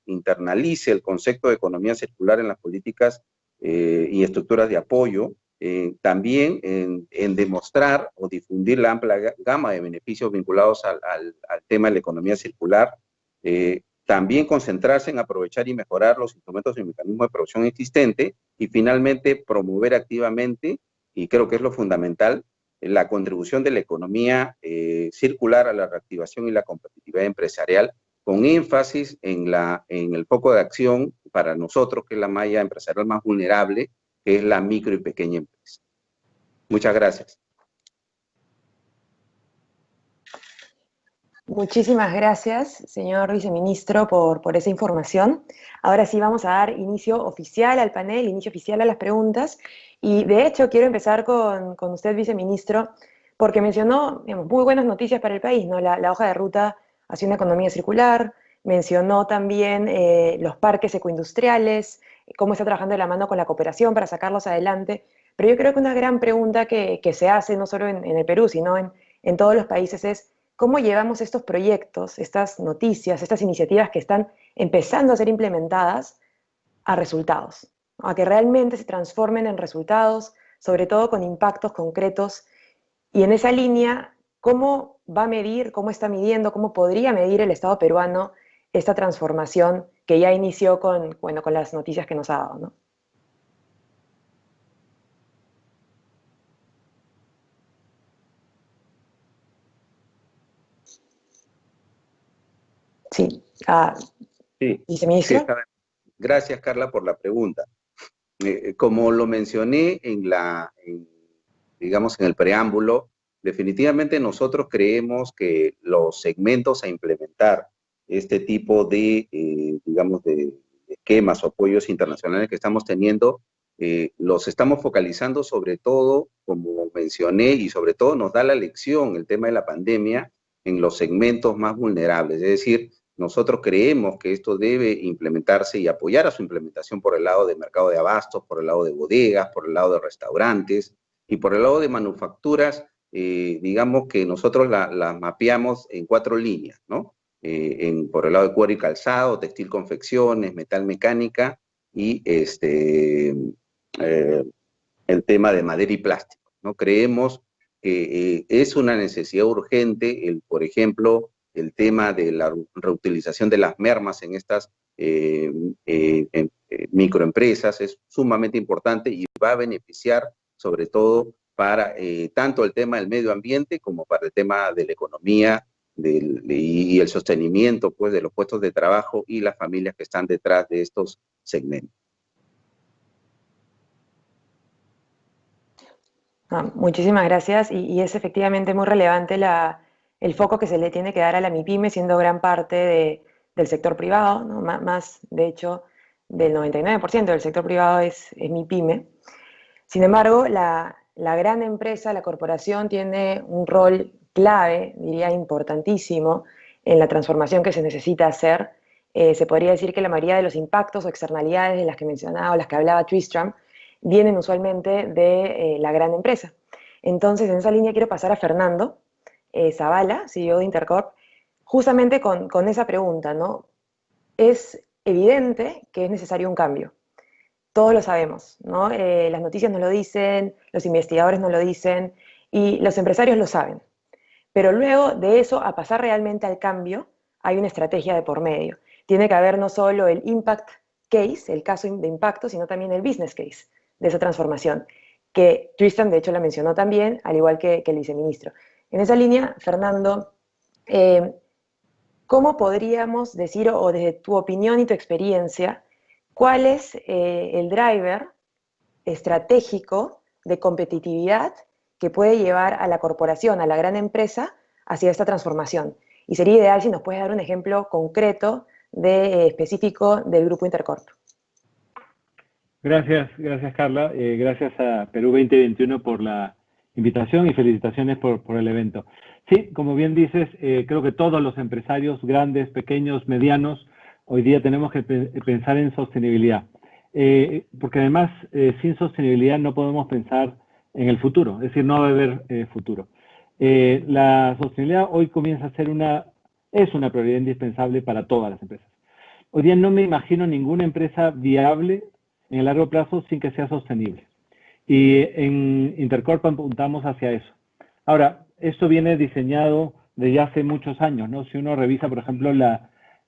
internalice el concepto de economía circular en las políticas y estructuras de apoyo, también en demostrar o difundir la amplia gama de beneficios vinculados al tema de la economía circular, también concentrarse en aprovechar y mejorar los instrumentos y mecanismos de producción existentes y finalmente promover activamente, y creo que es lo fundamental, la contribución de la economía circular a la reactivación y la competitividad empresarial, con énfasis en el foco de acción para nosotros, que es la malla empresarial más vulnerable, que es la micro y pequeña empresa. Muchas gracias. Muchísimas gracias, señor viceministro, por esa información. Ahora sí vamos a dar inicio oficial al panel, inicio oficial a las preguntas. Y de hecho quiero empezar con usted, viceministro, porque mencionó, digamos, muy buenas noticias para el país, ¿no? La hoja de ruta hacia una economía circular, mencionó también los parques ecoindustriales, cómo está trabajando de la mano con la cooperación para sacarlos adelante. Pero yo creo que una gran pregunta que se hace, no solo en el Perú, sino en todos los países, es ¿cómo llevamos estos proyectos, estas noticias, estas iniciativas que están empezando a ser implementadas a resultados? A que realmente se transformen en resultados, sobre todo con impactos concretos. Y en esa línea, ¿cómo va a medir, cómo está midiendo, cómo podría medir el Estado peruano esta transformación que ya inició con las noticias que nos ha dado, ¿no? Sí. Sí, viceministro. sí, gracias, Carla, por la pregunta. Como lo mencioné digamos, en el preámbulo, definitivamente nosotros creemos que los segmentos a implementar este tipo de, digamos, de esquemas o apoyos internacionales que estamos teniendo, los estamos focalizando sobre todo, como mencioné, y sobre todo nos da la lección el tema de la pandemia en los segmentos más vulnerables. Es decir, nosotros creemos que esto debe implementarse y apoyar a su implementación por el lado de mercado de abastos, por el lado de bodegas, por el lado de restaurantes y por el lado de manufacturas, digamos que nosotros las mapeamos en 4 líneas, ¿no? Por el lado de cuero y calzado, textil, confecciones, metal, mecánica y el tema de madera y plástico, ¿no? Creemos que es una necesidad urgente, por ejemplo, el tema de la reutilización de las mermas en estas microempresas es sumamente importante y va a beneficiar sobre todo para tanto el tema del medio ambiente como para el tema de la economía y el sostenimiento pues, de los puestos de trabajo y las familias que están detrás de estos segmentos. Muchísimas gracias y es efectivamente muy relevante el foco que se le tiene que dar a la MIPYME, siendo gran parte del sector privado, ¿no? Más, de hecho, del 99% del sector privado es MIPYME. Sin embargo, la gran empresa, la corporación, tiene un rol clave, diría importantísimo, en la transformación que se necesita hacer. Se podría decir que la mayoría de los impactos o externalidades de las que mencionaba o las que hablaba Tristram vienen usualmente de la gran empresa. Entonces, en esa línea quiero pasar a Fernando Zavala, CEO de Intercorp, justamente con esa pregunta, ¿no? Es evidente que es necesario un cambio. Todos lo sabemos, ¿no? Las noticias nos lo dicen, los investigadores nos lo dicen y los empresarios lo saben. Pero luego de eso, a pasar realmente al cambio, hay una estrategia de por medio. Tiene que haber no solo el impact case, el caso de impacto, sino también el business case de esa transformación, que Tristan de hecho la mencionó también, al igual que el viceministro. En esa línea, Fernando, ¿cómo podríamos decir, o desde tu opinión y tu experiencia, cuál es el driver estratégico de competitividad que puede llevar a la corporación, a la gran empresa, hacia esta transformación? Y sería ideal si nos puedes dar un ejemplo concreto específico del Grupo Intercorp. Gracias Carla. Gracias a Perú 2021 por la invitación y felicitaciones por el evento. Sí, como bien dices, creo que todos los empresarios, grandes, pequeños, medianos, hoy día tenemos que pensar en sostenibilidad. Porque además, sin sostenibilidad no podemos pensar en el futuro, es decir, no va a haber futuro. La sostenibilidad hoy comienza a ser es una prioridad indispensable para todas las empresas. Hoy día no me imagino ninguna empresa viable en el largo plazo sin que sea sostenible. Y en Intercorp apuntamos hacia eso. Ahora, esto viene diseñado desde hace muchos años, ¿no? Si uno revisa, por ejemplo,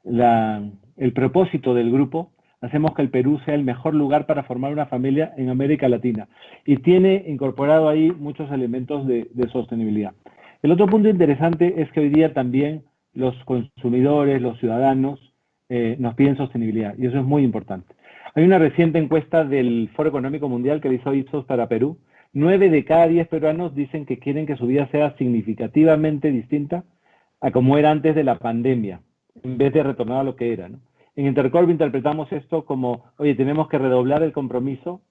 el propósito del grupo, hacemos que el Perú sea el mejor lugar para formar una familia en América Latina. Y tiene incorporado ahí muchos elementos de sostenibilidad. El otro punto interesante es que hoy día también los consumidores, los ciudadanos, nos piden sostenibilidad. Y eso es muy importante. Hay una reciente encuesta del Foro Económico Mundial que le hizo Ipsos para Perú. 9 de cada 10 peruanos dicen que quieren que su vida sea significativamente distinta a como era antes de la pandemia, en vez de retornar a lo que era, ¿no? En Intercorp interpretamos esto como, oye, tenemos que redoblar el compromiso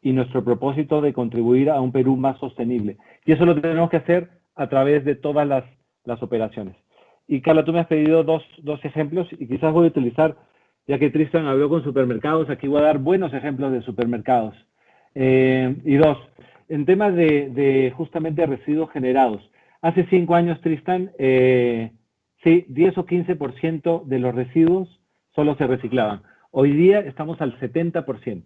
y nuestro propósito de contribuir a un Perú más sostenible. Y eso lo tenemos que hacer a través de todas las operaciones. Y Carla, tú me has pedido dos ejemplos y quizás voy a utilizar, ya que Tristan habló con supermercados, aquí voy a dar buenos ejemplos de supermercados. Y dos, en temas de justamente residuos generados. Hace 5 años, Tristan, sí, 10 o 15% de los residuos solo se reciclaban. Hoy día estamos al 70%.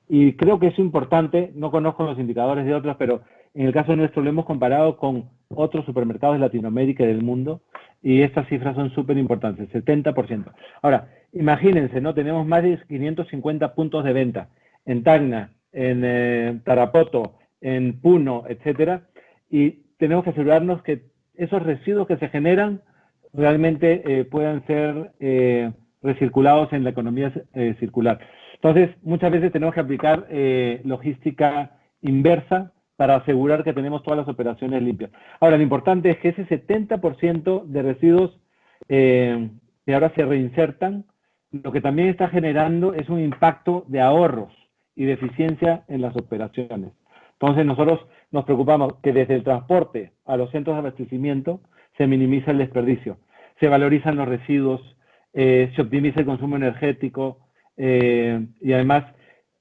Y creo que es importante, no conozco los indicadores de otros, pero en el caso nuestro lo hemos comparado con otros supermercados de Latinoamérica y del mundo, y estas cifras son súper importantes, 70%. Ahora, imagínense, ¿no? Tenemos más de 550 puntos de venta en Tacna, en Tarapoto, en Puno, etcétera, y tenemos que asegurarnos que esos residuos que se generan realmente puedan ser recirculados en la economía circular. Entonces, muchas veces tenemos que aplicar logística inversa para asegurar que tenemos todas las operaciones limpias. Ahora, lo importante es que ese 70% de residuos que ahora se reinsertan, lo que también está generando es un impacto de ahorros y de eficiencia en las operaciones. Entonces, nosotros nos preocupamos que desde el transporte a los centros de abastecimiento se minimiza el desperdicio, se valorizan los residuos, se optimiza el consumo energético y además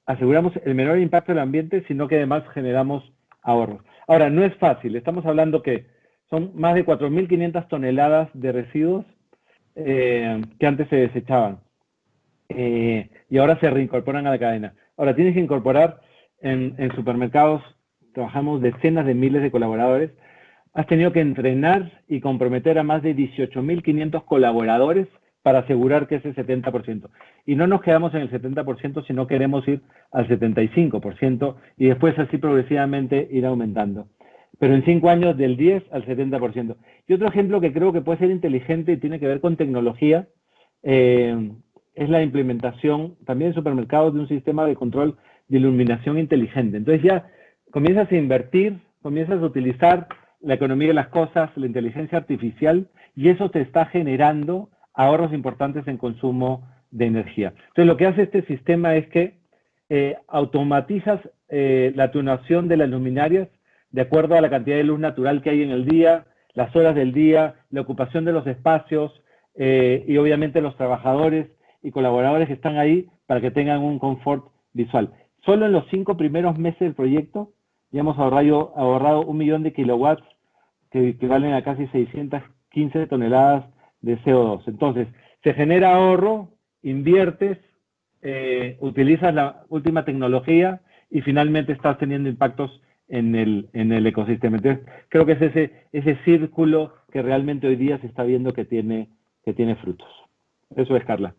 aseguramos el menor impacto del ambiente, sino que además generamos ahorros. Ahora, no es fácil. Estamos hablando que son más de 4.500 toneladas de residuos que antes se desechaban y ahora se reincorporan a la cadena. Ahora, tienes que incorporar en supermercados, trabajamos decenas de miles de colaboradores. Has tenido que entrenar y comprometer a más de 18.500 colaboradores para asegurar que ese 70%. Y no nos quedamos en el 70%, sino queremos ir al 75% y después así progresivamente ir aumentando. Pero en 5 años del 10 al 70%. Y otro ejemplo que creo que puede ser inteligente y tiene que ver con tecnología es la implementación también en supermercados de un sistema de control de iluminación inteligente. Entonces ya comienzas a invertir, comienzas a utilizar la economía de las cosas, la inteligencia artificial, y eso te está generando ahorros importantes en consumo de energía. Entonces, lo que hace este sistema es que automatizas la tunación de las luminarias de acuerdo a la cantidad de luz natural que hay en el día, las horas del día, la ocupación de los espacios y obviamente los trabajadores y colaboradores que están ahí para que tengan un confort visual. Solo en los 5 primeros meses del proyecto ya hemos ahorrado 1 millón de kilowatts que equivalen a casi 615 toneladas de CO2. Entonces, se genera ahorro, inviertes, utilizas la última tecnología y finalmente estás teniendo impactos en el ecosistema. Entonces, creo que es ese círculo que realmente hoy día se está viendo que tiene frutos. Eso es, Carla.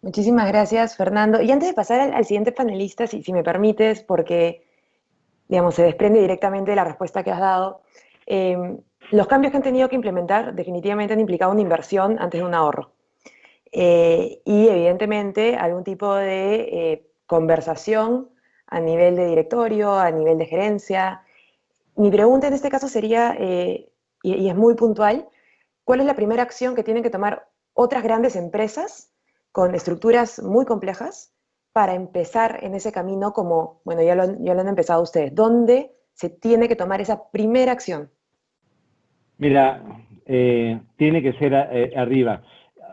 Muchísimas gracias, Fernando. Y antes de pasar al siguiente panelista, si me permites, porque digamos, se desprende directamente de la respuesta que has dado, los cambios que han tenido que implementar definitivamente han implicado una inversión antes de un ahorro. Y evidentemente algún tipo de conversación a nivel de directorio, a nivel de gerencia. Mi pregunta en este caso sería, y es muy puntual, ¿cuál es la primera acción que tienen que tomar otras grandes empresas con estructuras muy complejas para empezar en ese camino como, bueno, ya lo han empezado ustedes? ¿Dónde se tiene que tomar esa primera acción? Mira, tiene que ser arriba.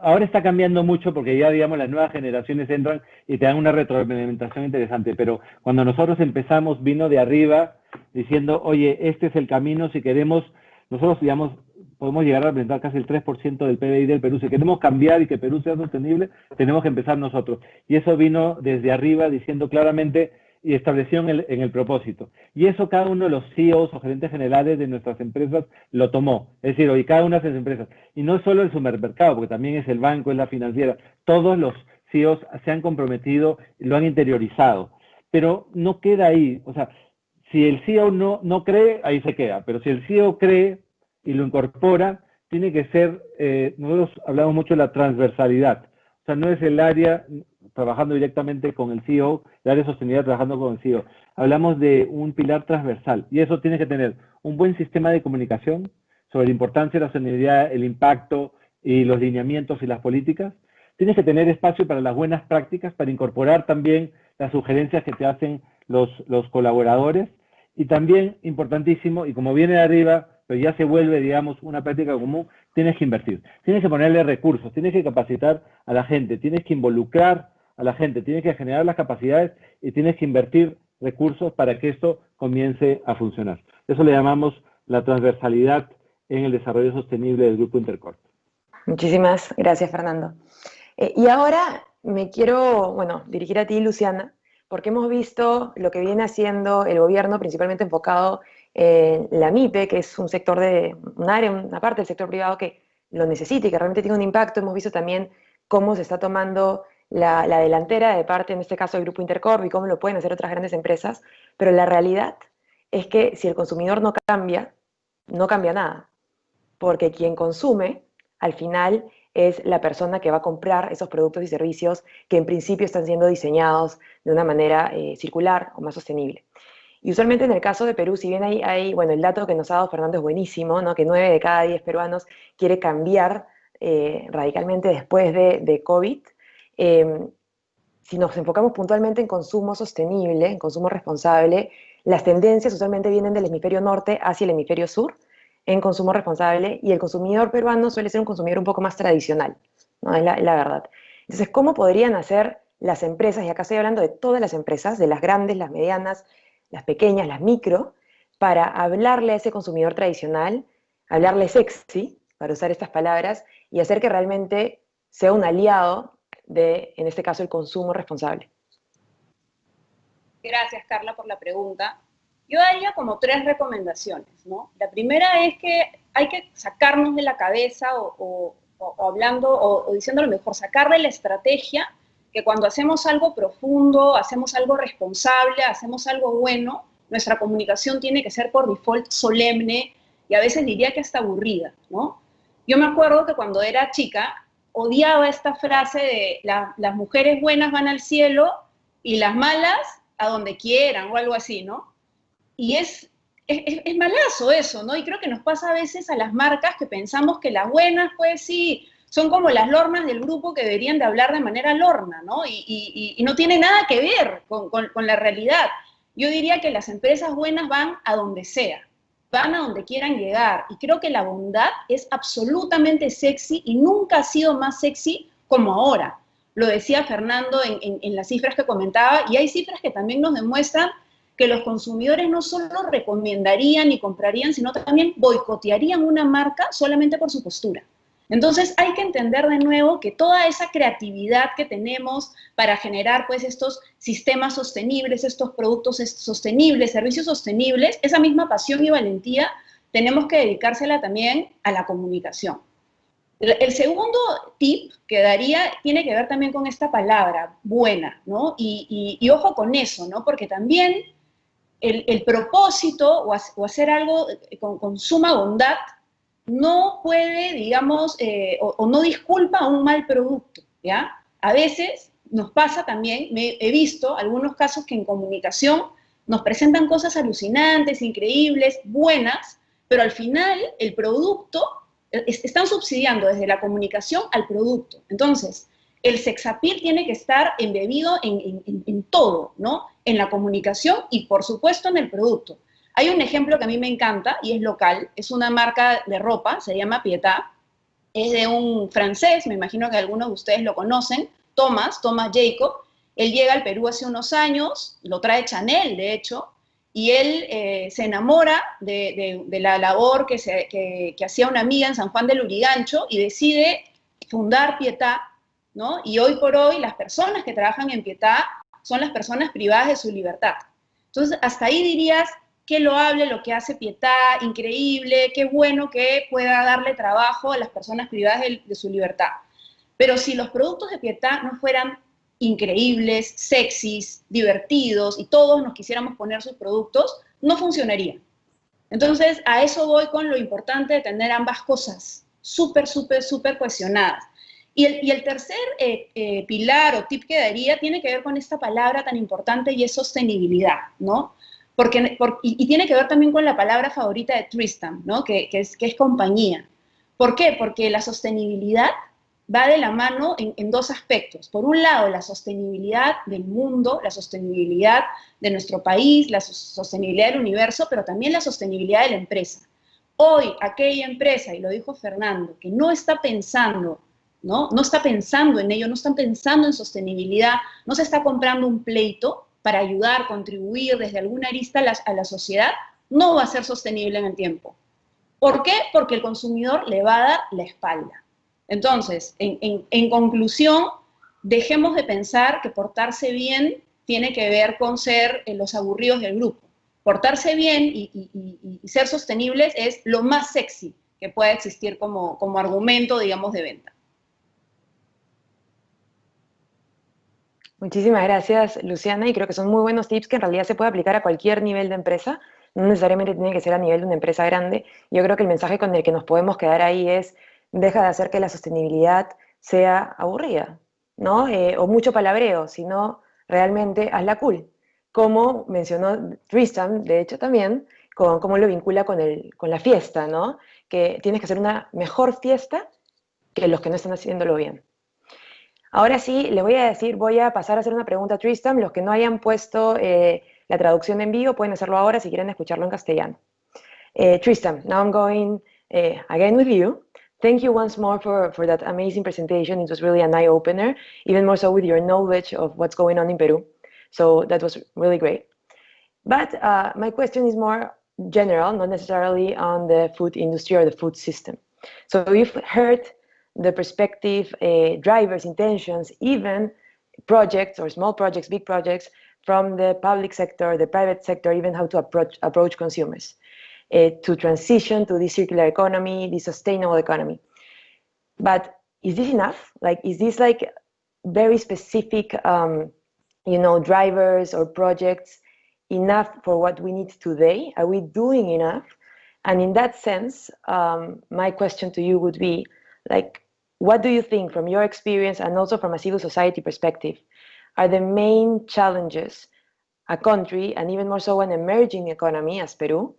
ahora está cambiando mucho porque ya, digamos, las nuevas generaciones entran y te dan una retroalimentación interesante, pero cuando nosotros empezamos vino de arriba diciendo, oye, este es el camino si queremos, nosotros, digamos, podemos llegar a representar casi el 3% del PBI del Perú. Si queremos cambiar y que Perú sea sostenible, tenemos que empezar nosotros. Y eso vino desde arriba diciendo claramente y estableció en el propósito. Y eso cada uno de los CEOs o gerentes generales de nuestras empresas lo tomó. Es decir, hoy cada una de esas empresas. Y no solo el supermercado, porque también es el banco, es la financiera. Todos los CEOs se han comprometido, lo han interiorizado. Pero no queda ahí. O sea, si el CEO no cree, ahí se queda. Pero si el CEO cree y lo incorpora, tiene que ser, nosotros hablamos mucho de la transversalidad. O sea, no es el área trabajando directamente con el CEO, el área de sostenibilidad trabajando con el CEO. Hablamos de un pilar transversal y eso tiene que tener un buen sistema de comunicación sobre la importancia de la sostenibilidad, el impacto y los lineamientos y las políticas. Tienes que tener espacio para las buenas prácticas, para incorporar también las sugerencias que te hacen los colaboradores. Y también, importantísimo, y como viene de arriba, pero ya se vuelve, digamos, una práctica común, tienes que invertir. Tienes que ponerle recursos, tienes que capacitar a la gente, tienes que involucrar a la gente, tienes que generar las capacidades y tienes que invertir recursos para que esto comience a funcionar. Eso le llamamos la transversalidad en el desarrollo sostenible del Grupo Intercorp. Muchísimas gracias, Fernando. Y ahora me quiero, bueno, dirigir a ti, Luciana, porque hemos visto lo que viene haciendo el gobierno, principalmente enfocado en la MIPE, que es un sector un área, una parte del sector privado que lo necesita y que realmente tiene un impacto. Hemos visto también cómo se está tomando la delantera de parte, en este caso, del Grupo Intercorp y cómo lo pueden hacer otras grandes empresas, pero la realidad es que si el consumidor no cambia nada, porque quien consume, al final, es la persona que va a comprar esos productos y servicios que en principio están siendo diseñados de una manera circular o más sostenible. Y usualmente en el caso de Perú, si bien bueno, el dato que nos ha dado Fernando es buenísimo, ¿no? Que 9 de cada 10 peruanos quiere cambiar radicalmente después de COVID. Si nos enfocamos puntualmente en consumo sostenible, en consumo responsable, las tendencias usualmente vienen del hemisferio norte hacia el hemisferio sur en consumo responsable, y el consumidor peruano suele ser un consumidor un poco más tradicional, ¿no? Es la verdad. Entonces, ¿cómo podrían hacer las empresas, y acá estoy hablando de todas las empresas, de las grandes, las medianas, las pequeñas, las micro, para hablarle a ese consumidor tradicional, hablarle sexy, para usar estas palabras, y hacer que realmente sea un aliado de, en este caso, el consumo responsable? Gracias, Carla, por la pregunta. Yo daría como 3 recomendaciones, ¿no? La primera es que hay que sacarnos de la cabeza o hablando o diciéndolo mejor, sacar de la estrategia que cuando hacemos algo profundo, hacemos algo responsable, hacemos algo bueno, nuestra comunicación tiene que ser por default solemne y a veces diría que hasta aburrida, ¿no? Yo me acuerdo que cuando era chica odiaba esta frase de las mujeres buenas van al cielo y las malas a donde quieran o algo así, ¿no? Y es malazo eso, ¿no? Y creo que nos pasa a veces a las marcas que pensamos que las buenas, pues sí, son como las lornas del grupo que deberían de hablar de manera lorna, ¿no? Y no tiene nada que ver con la realidad. Yo diría que las empresas buenas van a donde sea, van a donde quieran llegar. Y creo que la bondad es absolutamente sexy y nunca ha sido más sexy como ahora. Lo decía Fernando en las cifras que comentaba, y hay cifras que también nos demuestran que los consumidores no solo recomendarían y comprarían, sino también boicotearían una marca solamente por su postura. Entonces hay que entender de nuevo que toda esa creatividad que tenemos para generar pues estos sistemas sostenibles, estos productos sostenibles, servicios sostenibles, esa misma pasión y valentía tenemos que dedicársela también a la comunicación. El segundo tip que daría tiene que ver también con esta palabra, buena, ¿no? Y ojo con eso, ¿no? Porque también el propósito o hacer algo con suma bondad no puede, digamos, o no disculpa un mal producto, ¿ya? A veces nos pasa también, he visto algunos casos que en comunicación nos presentan cosas alucinantes, increíbles, buenas, pero al final el producto, están subsidiando desde la comunicación al producto. Entonces, el sexapil tiene que estar embebido en todo, ¿no? En la comunicación y, por supuesto, en el producto. Hay un ejemplo que a mí me encanta y es local, es una marca de ropa, se llama Pietà, es de un francés, me imagino que algunos de ustedes lo conocen, Thomas Jacob. Él llega al Perú hace unos años, lo trae Chanel, de hecho, y él se enamora de la labor que hacía una amiga en San Juan del Lurigancho y decide fundar Pietà, ¿no? Y hoy por hoy las personas que trabajan en Pietà son las personas privadas de su libertad. Entonces, hasta ahí dirías, qué loable lo que hace Pietà, increíble, qué bueno que pueda darle trabajo a las personas privadas de su libertad. Pero si los productos de Pietà no fueran increíbles, sexys, divertidos, y todos nos quisiéramos poner sus productos, no funcionaría. Entonces, a eso voy con lo importante de tener ambas cosas súper cohesionadas. Y el tercer pilar o tip que daría tiene que ver con esta palabra tan importante y es sostenibilidad, ¿no? Y tiene que ver también con la palabra favorita de Tristan, ¿no? Que es compañía. ¿Por qué? Porque la sostenibilidad va de la mano en dos aspectos. Por un lado, la sostenibilidad del mundo, la sostenibilidad de nuestro país, la sostenibilidad del universo, pero también la sostenibilidad de la empresa. Hoy, aquella empresa, y lo dijo Fernando, que no está pensando, ¿no? No está pensando en ello, no están pensando en sostenibilidad, no se está comprando un pleito para ayudar, contribuir desde alguna arista a la sociedad, no va a ser sostenible en el tiempo. ¿Por qué? Porque el consumidor le va a dar la espalda. Entonces, en conclusión, dejemos de pensar que portarse bien tiene que ver con ser los aburridos del grupo. Portarse bien y ser sostenibles es lo más sexy que pueda existir como argumento, digamos, de venta. Muchísimas gracias, Luciana, y creo que son muy buenos tips que en realidad se puede aplicar a cualquier nivel de empresa, no necesariamente tiene que ser a nivel de una empresa grande. Yo creo que el mensaje con el que nos podemos quedar ahí es, deja de hacer que la sostenibilidad sea aburrida, ¿no? O mucho palabreo, sino realmente hazla cool. Como mencionó Tristan, de hecho también, con cómo lo vincula con la fiesta, ¿no? Que tienes que hacer una mejor fiesta que los que no están haciéndolo bien. Ahora sí, le voy a decir, voy a pasar a hacer una pregunta a Tristan. Los que no hayan puesto la traducción en vivo pueden hacerlo ahora si quieren escucharlo en castellano. Tristan, now I'm going again with you. Thank you once more for that amazing presentation. It was really an eye-opener, even more so with your knowledge of what's going on in Peru. So that was really great. But my question is more general, not necessarily on the food industry or the food system. So you've heard the perspective, drivers, intentions, even projects or small projects, big projects from the public sector, the private sector, even how to approach consumers to transition to this circular economy, this sustainable economy. But is this enough? Like, is this like very specific, drivers or projects enough for what we need today? Are we doing enough? And in that sense, my question to you would be, like, what do you think from your experience and also from a civil society perspective are the main challenges a country, and even more so an emerging economy as Peru,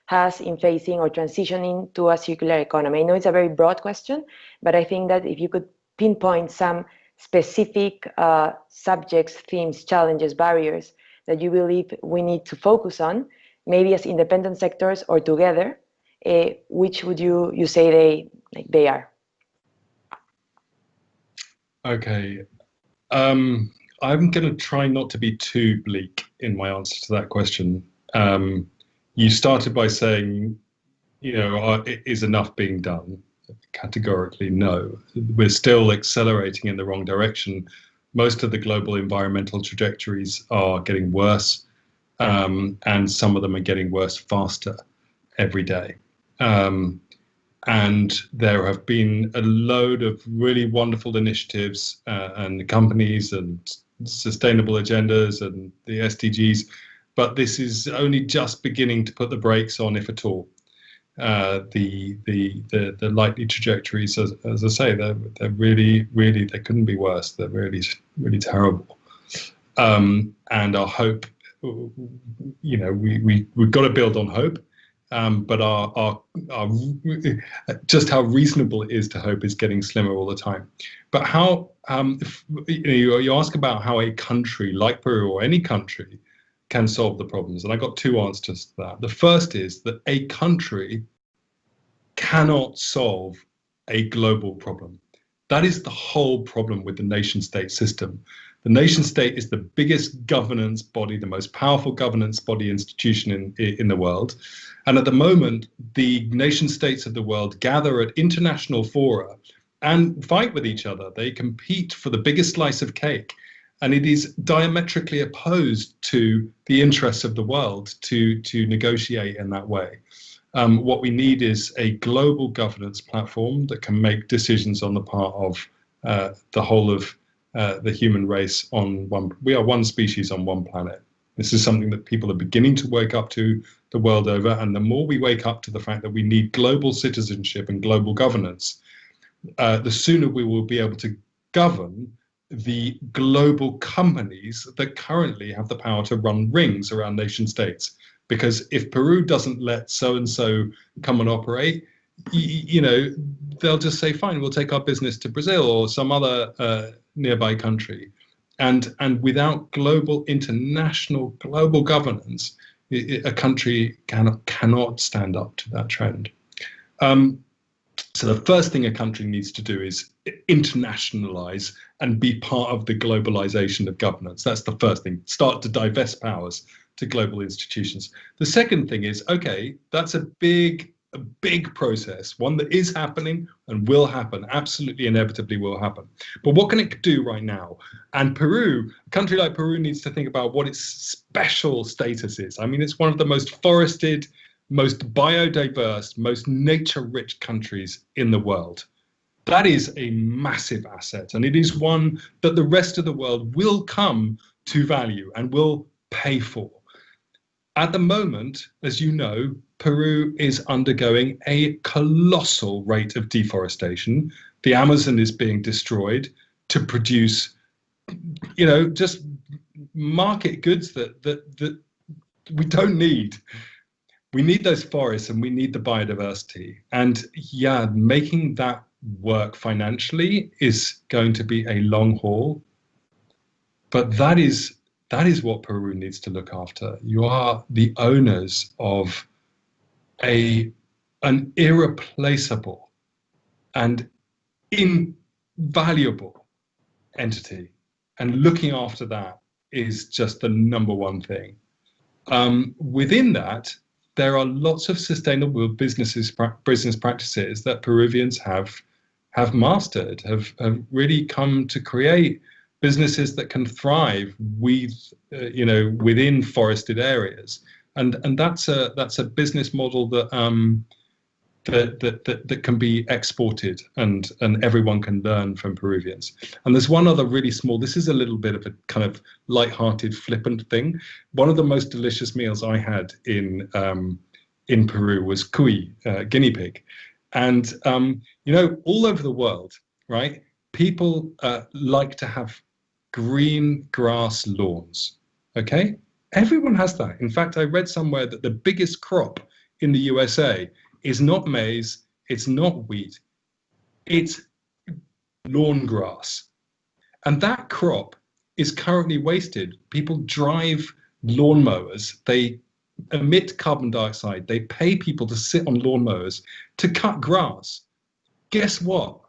has in facing or transitioning to a circular economy? I know it's a very broad question, but I think that if you could pinpoint some specific subjects, themes, challenges, barriers that you believe we need to focus on, maybe as independent sectors or together, which would you say they are? Okay. I'm going to try not to be too bleak in my answer to that question. You started by saying, is enough being done? Categorically, no. We're still accelerating in the wrong direction. Most of the global environmental trajectories are getting worse, and some of them are getting worse faster every day. And there have been a load of really wonderful initiatives and companies and sustainable agendas and the SDGs, but this is only just beginning to put the brakes on, if at all. The likely trajectories, as I say, they're really, they couldn't be worse. They're really, really terrible. And our hope, we've got to build on hope. But our just how reasonable it is to hope is getting slimmer all the time. But how you ask about how a country like Peru or any country can solve the problems, and I got two answers to that. The first is that a country cannot solve a global problem. That is the whole problem with the nation-state system. The nation-state is the biggest governance body, the most powerful governance body institution in the world. And at the moment, the nation-states of the world gather at international fora and fight with each other. They compete for the biggest slice of cake. And it is diametrically opposed to the interests of the world to negotiate in that way. What we need is a global governance platform that can make decisions on the part of the whole of the human race on one. We are one species on one planet. This is something that people are beginning to wake up to the world over. And the more we wake up to the fact that we need global citizenship and global governance, the sooner we will be able to govern the global companies that currently have the power to run rings around nation states. Because if Peru doesn't let so-and-so come and operate, you know, they'll just say, fine, we'll take our business to Brazil or some other nearby country. And without global, international, global governance, a country cannot stand up to that trend. So the first thing a country needs to do is internationalize and be part of the globalization of governance. That's the first thing. Start to divest powers to global institutions. The second thing is, okay, that's a big process, one that is happening and will happen, absolutely inevitably will happen. But what can it do right now? And Peru, a country like Peru needs to think about what its special status is. I mean, it's one of the most forested, most biodiverse, most nature-rich countries in the world. That is a massive asset, and it is one that the rest of the world will come to value and will pay for. At the moment, as you know, Peru is undergoing a colossal rate of deforestation. The Amazon is being destroyed to produce, you know, just market goods that we don't need. We need those forests and we need the biodiversity. And yeah, making that work financially is going to be a long haul. But that is what Peru needs to look after. You are the owners of an irreplaceable and invaluable entity. And looking after that is just the number one thing. Within that, there are lots of sustainable business practices that Peruvians have mastered, have really come to create businesses that can thrive with, you know, within forested areas, and that's a business model that that can be exported and everyone can learn from Peruvians. And there's one other really small. This is a little bit of a kind of light-hearted, flippant thing. One of the most delicious meals I had in Peru was cuy, guinea pig, and you know, all over the world, right? People like to have green grass lawns, okay? Everyone has that. In fact, I read somewhere that the biggest crop in the USA is not maize, it's not wheat, it's lawn grass. And that crop is currently wasted. People drive lawnmowers, they emit carbon dioxide, they pay people to sit on lawnmowers to cut grass. Guess what?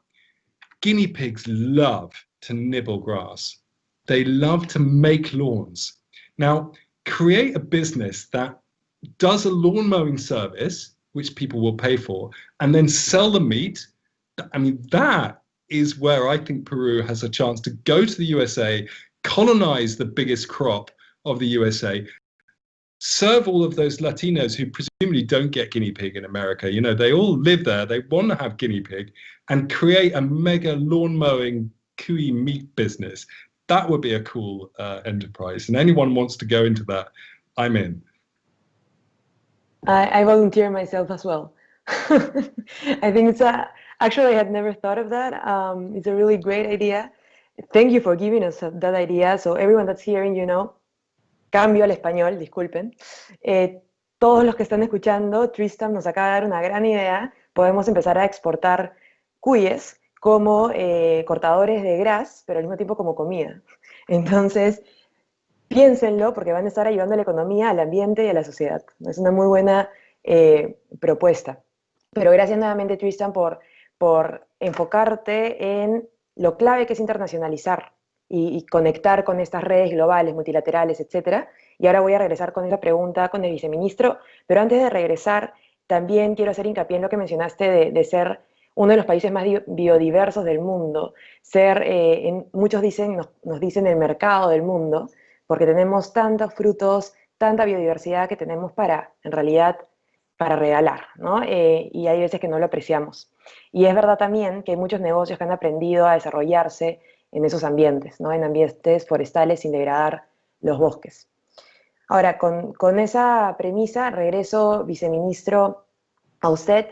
Guinea pigs love to nibble grass. They love to make lawns. Now, create a business that does a lawn mowing service, which people will pay for, and then sell the meat. I mean, that is where I think Peru has a chance to go to the USA, colonize the biggest crop of the USA, serve all of those Latinos who presumably don't get guinea pig in America. You know, they all live there, they want to have guinea pig, and create a mega lawn mowing cuy meat business. That would be a cool enterprise. And anyone wants to go into that, I'm in. I volunteer myself as well. I think it's actually, I had never thought of that. It's a really great idea. Thank you for giving us that idea. So everyone that's hearing, you know, cambio al español, disculpen. Todos los que están escuchando, Tristan nos acaba de dar una gran idea. Podemos empezar a exportar cuyes como cortadores de gras, pero al mismo tiempo como comida. Entonces, piénsenlo porque van a estar ayudando a la economía, al ambiente y a la sociedad. Es una muy buena propuesta. Pero gracias nuevamente, Tristan, por por enfocarte en lo clave que es internacionalizar y conectar con estas redes globales, multilaterales, etcétera. Y ahora voy a regresar con esa pregunta con el viceministro, pero antes de regresar, también quiero hacer hincapié en lo que mencionaste de ser uno de los países más biodiversos del mundo, ser, muchos nos dicen el mercado del mundo, porque tenemos tantos frutos, tanta biodiversidad que tenemos para, en realidad, para regalar, ¿no? Y hay veces que no lo apreciamos. Y es verdad también que hay muchos negocios que han aprendido a desarrollarse en esos ambientes, ¿no? En ambientes forestales sin degradar los bosques. Ahora, con esa premisa, regreso, viceministro, a usted.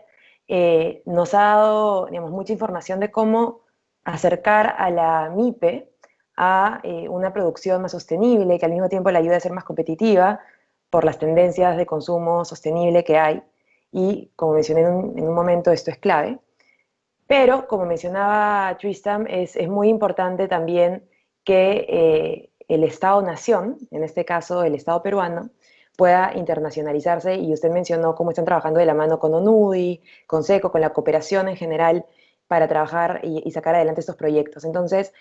Nos ha dado, digamos, mucha información de cómo acercar a la MIPE a una producción más sostenible, que al mismo tiempo le ayude a ser más competitiva por las tendencias de consumo sostenible que hay. Y como mencioné en un momento, esto es clave. Pero, como mencionaba Tristan, es muy importante también que el Estado-nación, en este caso el Estado peruano, pueda internacionalizarse, y usted mencionó cómo están trabajando de la mano con ONUDI, con SECO, con la cooperación en general, para trabajar y sacar adelante estos proyectos. Entonces,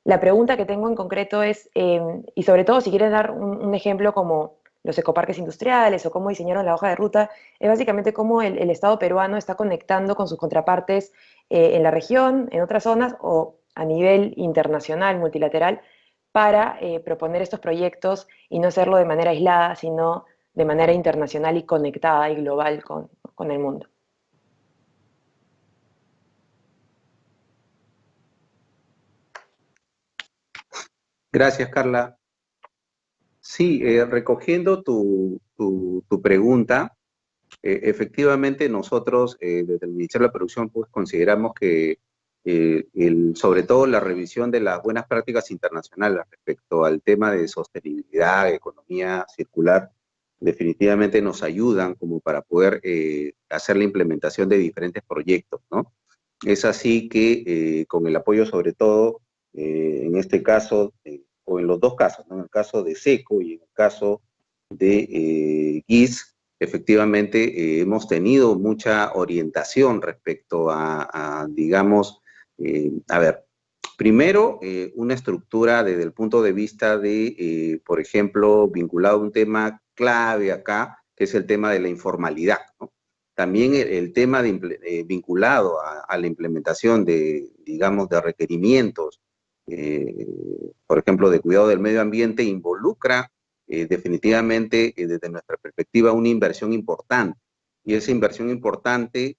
la pregunta que tengo en concreto es, y sobre todo si quieren dar un ejemplo como los ecoparques industriales o cómo diseñaron la hoja de ruta, es básicamente cómo el Estado peruano está conectando con sus contrapartes en la región, en otras zonas o a nivel internacional, multilateral, para proponer estos proyectos y no hacerlo de manera aislada, sino de manera internacional y conectada y global con el mundo. Gracias, Carla. Sí, recogiendo tu pregunta, efectivamente nosotros desde el Ministerio de la Producción pues consideramos que sobre todo la revisión de las buenas prácticas internacionales respecto al tema de sostenibilidad, economía circular, definitivamente nos ayudan como para poder hacer la implementación de diferentes proyectos, ¿no? Es así que con el apoyo sobre todo, en este caso, o en los dos casos, ¿no? En el caso de SECO y en el caso de GIS, efectivamente hemos tenido mucha orientación respecto digamos, a ver, primero, una estructura desde el punto de vista de, por ejemplo, vinculado a un tema clave acá, que es el tema de la informalidad, ¿no? También el tema vinculado a la implementación de, digamos, de requerimientos, por ejemplo, de cuidado del medio ambiente, involucra definitivamente desde nuestra perspectiva una inversión importante. Y esa inversión importante,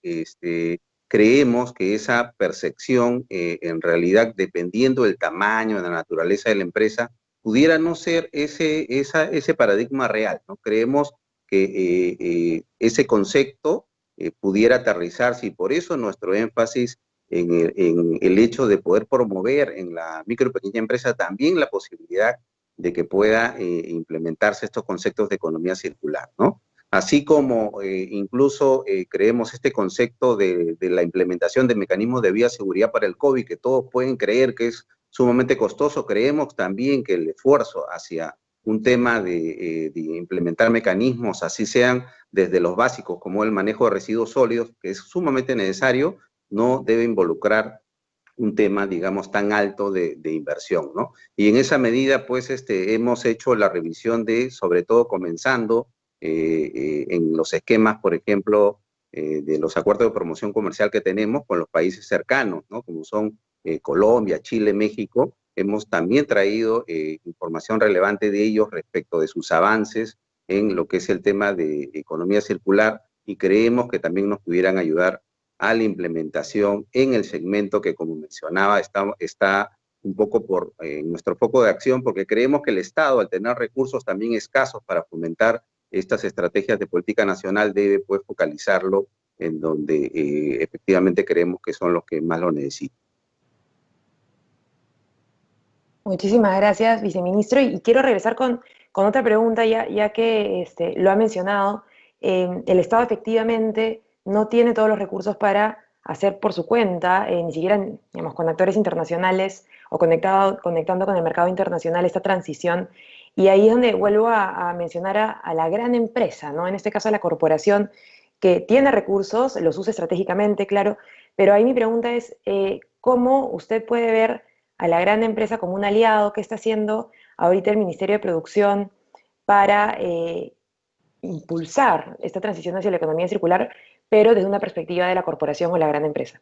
creemos que esa percepción, en realidad, dependiendo del tamaño, de la naturaleza de la empresa, pudiera no ser ese paradigma real, ¿no? Creemos que ese concepto pudiera aterrizarse, y por eso nuestro énfasis en el hecho de poder promover en la micro y pequeña empresa también la posibilidad de que pueda implementarse estos conceptos de economía circular, ¿no? Así como incluso creemos este concepto de la implementación de mecanismos de bioseguridad para el COVID, que todos pueden creer que es sumamente costoso, creemos también que el esfuerzo hacia un tema de implementar mecanismos, así sean desde los básicos como el manejo de residuos sólidos, que es sumamente necesario, no debe involucrar un tema, digamos, tan alto de inversión, ¿no? Y en esa medida, pues, hemos hecho la revisión de, sobre todo, comenzando en los esquemas, por ejemplo, de los acuerdos de promoción comercial que tenemos con los países cercanos, ¿no? Como son Colombia, Chile, México. Hemos también traído información relevante de ellos respecto de sus avances en lo que es el tema de economía circular, y creemos que también nos pudieran ayudar a la implementación en el segmento que, como mencionaba, está un poco por nuestro foco de acción, porque creemos que el Estado, al tener recursos también escasos para fomentar estas estrategias de política nacional, debe pues focalizarlo en donde efectivamente creemos que son los que más lo necesitan. Muchísimas gracias, viceministro. Y quiero regresar con otra pregunta, ya que lo ha mencionado. El Estado efectivamente no tiene todos los recursos para hacer por su cuenta, ni siquiera, digamos, con actores internacionales o conectando con el mercado internacional esta transición. Y ahí es donde vuelvo a mencionar a la gran empresa, ¿no? En este caso a la corporación, que tiene recursos, los usa estratégicamente, claro, Pero ahí mi pregunta es, ¿cómo usted puede ver a la gran empresa como un aliado? ¿Qué está haciendo ahorita el Ministerio de Producción para impulsar esta transición hacia la economía circular, pero desde una perspectiva de la corporación o la gran empresa?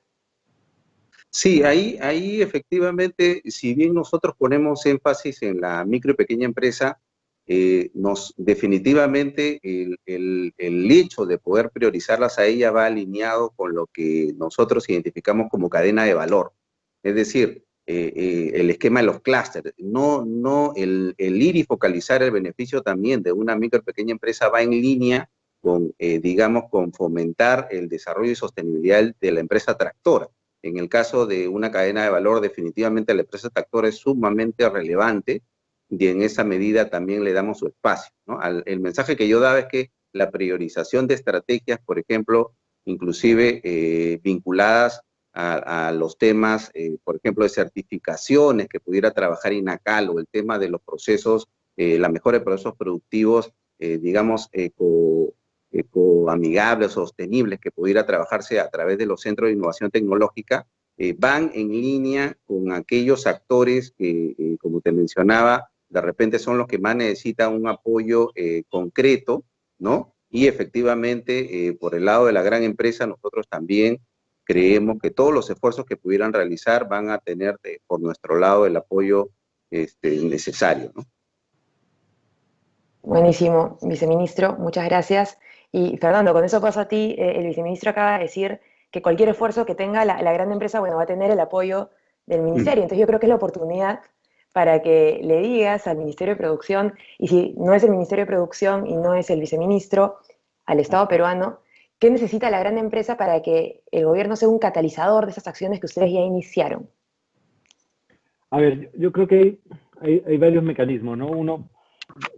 Sí, ahí efectivamente, si bien nosotros ponemos énfasis en la micro y pequeña empresa, definitivamente el hecho de poder priorizarlas a ella va alineado con lo que nosotros identificamos como cadena de valor. Es decir, el esquema de los clústeres. No, el ir y focalizar el beneficio también de una micro y pequeña empresa va en línea con, digamos, con fomentar el desarrollo y sostenibilidad de la empresa tractora. En el caso de una cadena de valor, definitivamente la empresa tractora es sumamente relevante y en esa medida también le damos su espacio, ¿no? El mensaje que yo daba es que la priorización de estrategias, por ejemplo, inclusive vinculadas a los temas, por ejemplo, de certificaciones que pudiera trabajar INACAL o el tema de los procesos, la mejora de procesos productivos, digamos, ecoamigables o sostenibles que pudiera trabajarse a través de los centros de innovación tecnológica, van en línea con aquellos actores que, como te mencionaba, de repente son los que más necesitan un apoyo concreto, ¿no? Y efectivamente, por el lado de la gran empresa, nosotros también creemos que todos los esfuerzos que pudieran realizar van a tener por nuestro lado el apoyo necesario, ¿no? Buenísimo, viceministro, muchas gracias. Y Fernando, con eso paso a ti. El viceministro acaba de decir que cualquier esfuerzo que tenga la gran empresa, bueno, va a tener el apoyo del ministerio. Entonces yo creo que es la oportunidad para que le digas al Ministerio de Producción, y si no es el Ministerio de Producción y no es el viceministro, al Estado peruano, ¿qué necesita la gran empresa para que el gobierno sea un catalizador de esas acciones que ustedes ya iniciaron? A ver, yo creo que hay varios mecanismos, ¿no? Uno,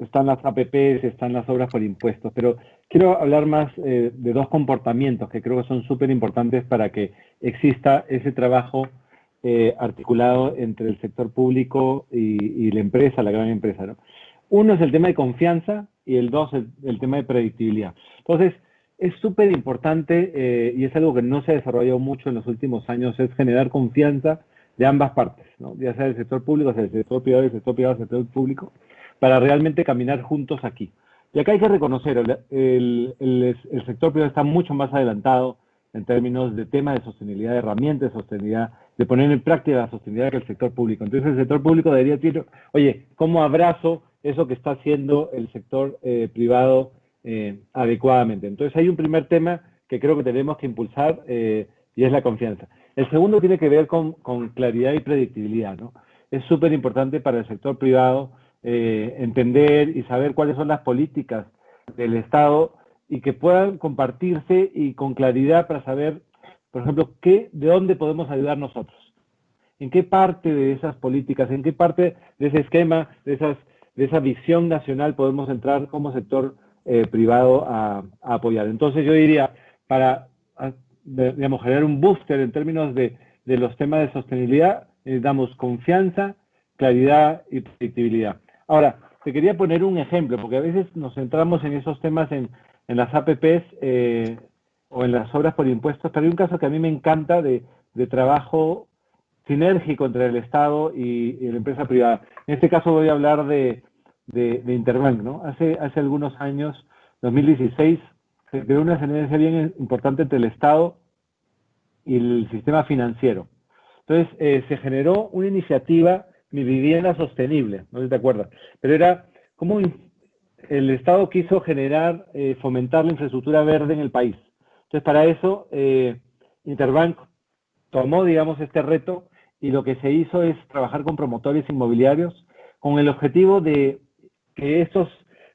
están las APPs, están las obras por impuestos, pero quiero hablar más de dos comportamientos que creo que son súper importantes para que exista ese trabajo articulado entre el sector público y la empresa, la gran empresa, ¿no? Uno es el tema de confianza y el dos el tema de predictibilidad. Entonces, es súper importante y es algo que no se ha desarrollado mucho en los últimos años, es generar confianza de ambas partes, ¿no? Ya sea del sector público, sea del sector privado, del sector privado, del sector público, para realmente caminar juntos aquí. Y acá hay que reconocer, el sector privado está mucho más adelantado en términos de tema de sostenibilidad, de herramientas de sostenibilidad, de poner en práctica la sostenibilidad que el sector público. Entonces el sector público debería decir, oye, ¿cómo abrazo eso que está haciendo el sector privado adecuadamente? Entonces hay un primer tema que creo que tenemos que impulsar y es la confianza. El segundo tiene que ver con claridad y predictibilidad, ¿no? Es súper importante para el sector privado entender y saber cuáles son las políticas del Estado y que puedan compartirse y con claridad para saber, por ejemplo, de dónde podemos ayudar nosotros. ¿En qué parte de esas políticas, en qué parte de ese esquema, de esa visión nacional podemos entrar como sector privado a apoyar? Entonces yo diría, para digamos, generar un booster en términos de los temas de sostenibilidad, necesitamos confianza, claridad y predictibilidad. Ahora, te quería poner un ejemplo, porque a veces nos centramos en esos temas en las APPs o en las obras por impuestos, pero hay un caso que a mí me encanta de trabajo sinérgico entre el Estado y la empresa privada. En este caso voy a hablar de Interbank, ¿no? Hace algunos años, 2016, se creó una sinergia bien importante entre el Estado y el sistema financiero. Entonces, se generó una iniciativa, Mi Vivienda Sostenible, no sé si te acuerdas, pero era como el Estado quiso generar, fomentar la infraestructura verde en el país. Entonces, para eso, Interbank tomó, digamos, este reto y lo que se hizo es trabajar con promotores inmobiliarios con el objetivo de que estos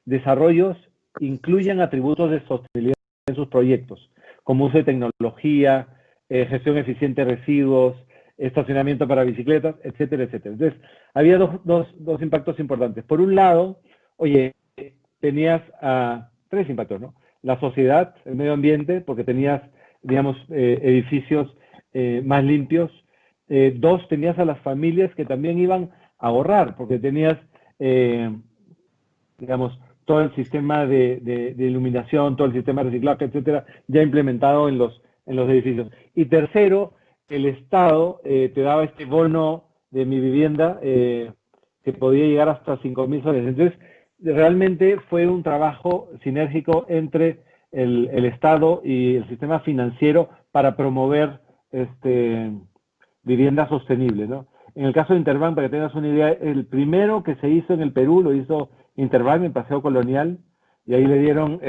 desarrollos incluyan atributos de sostenibilidad en sus proyectos, como uso de tecnología, gestión eficiente de residuos, estacionamiento para bicicletas, etcétera, etcétera. Entonces, había dos impactos importantes. Por un lado, oye, tenías tres impactos, ¿no? La sociedad, el medio ambiente, porque tenías, digamos, edificios más limpios. Dos, tenías a las familias que también iban a ahorrar, porque tenías, digamos, todo el sistema de iluminación, todo el sistema de reciclaje, etcétera, ya implementado en los los edificios. Y tercero, el Estado te daba este bono de mi vivienda que podía llegar hasta 5.000 soles. Entonces, realmente fue un trabajo sinérgico entre el Estado y el sistema financiero para promover vivienda sostenible, ¿no? En el caso de Interbank, para que tengas una idea, el primero que se hizo en el Perú lo hizo Interbank en Paseo Colonial, y ahí le dieron,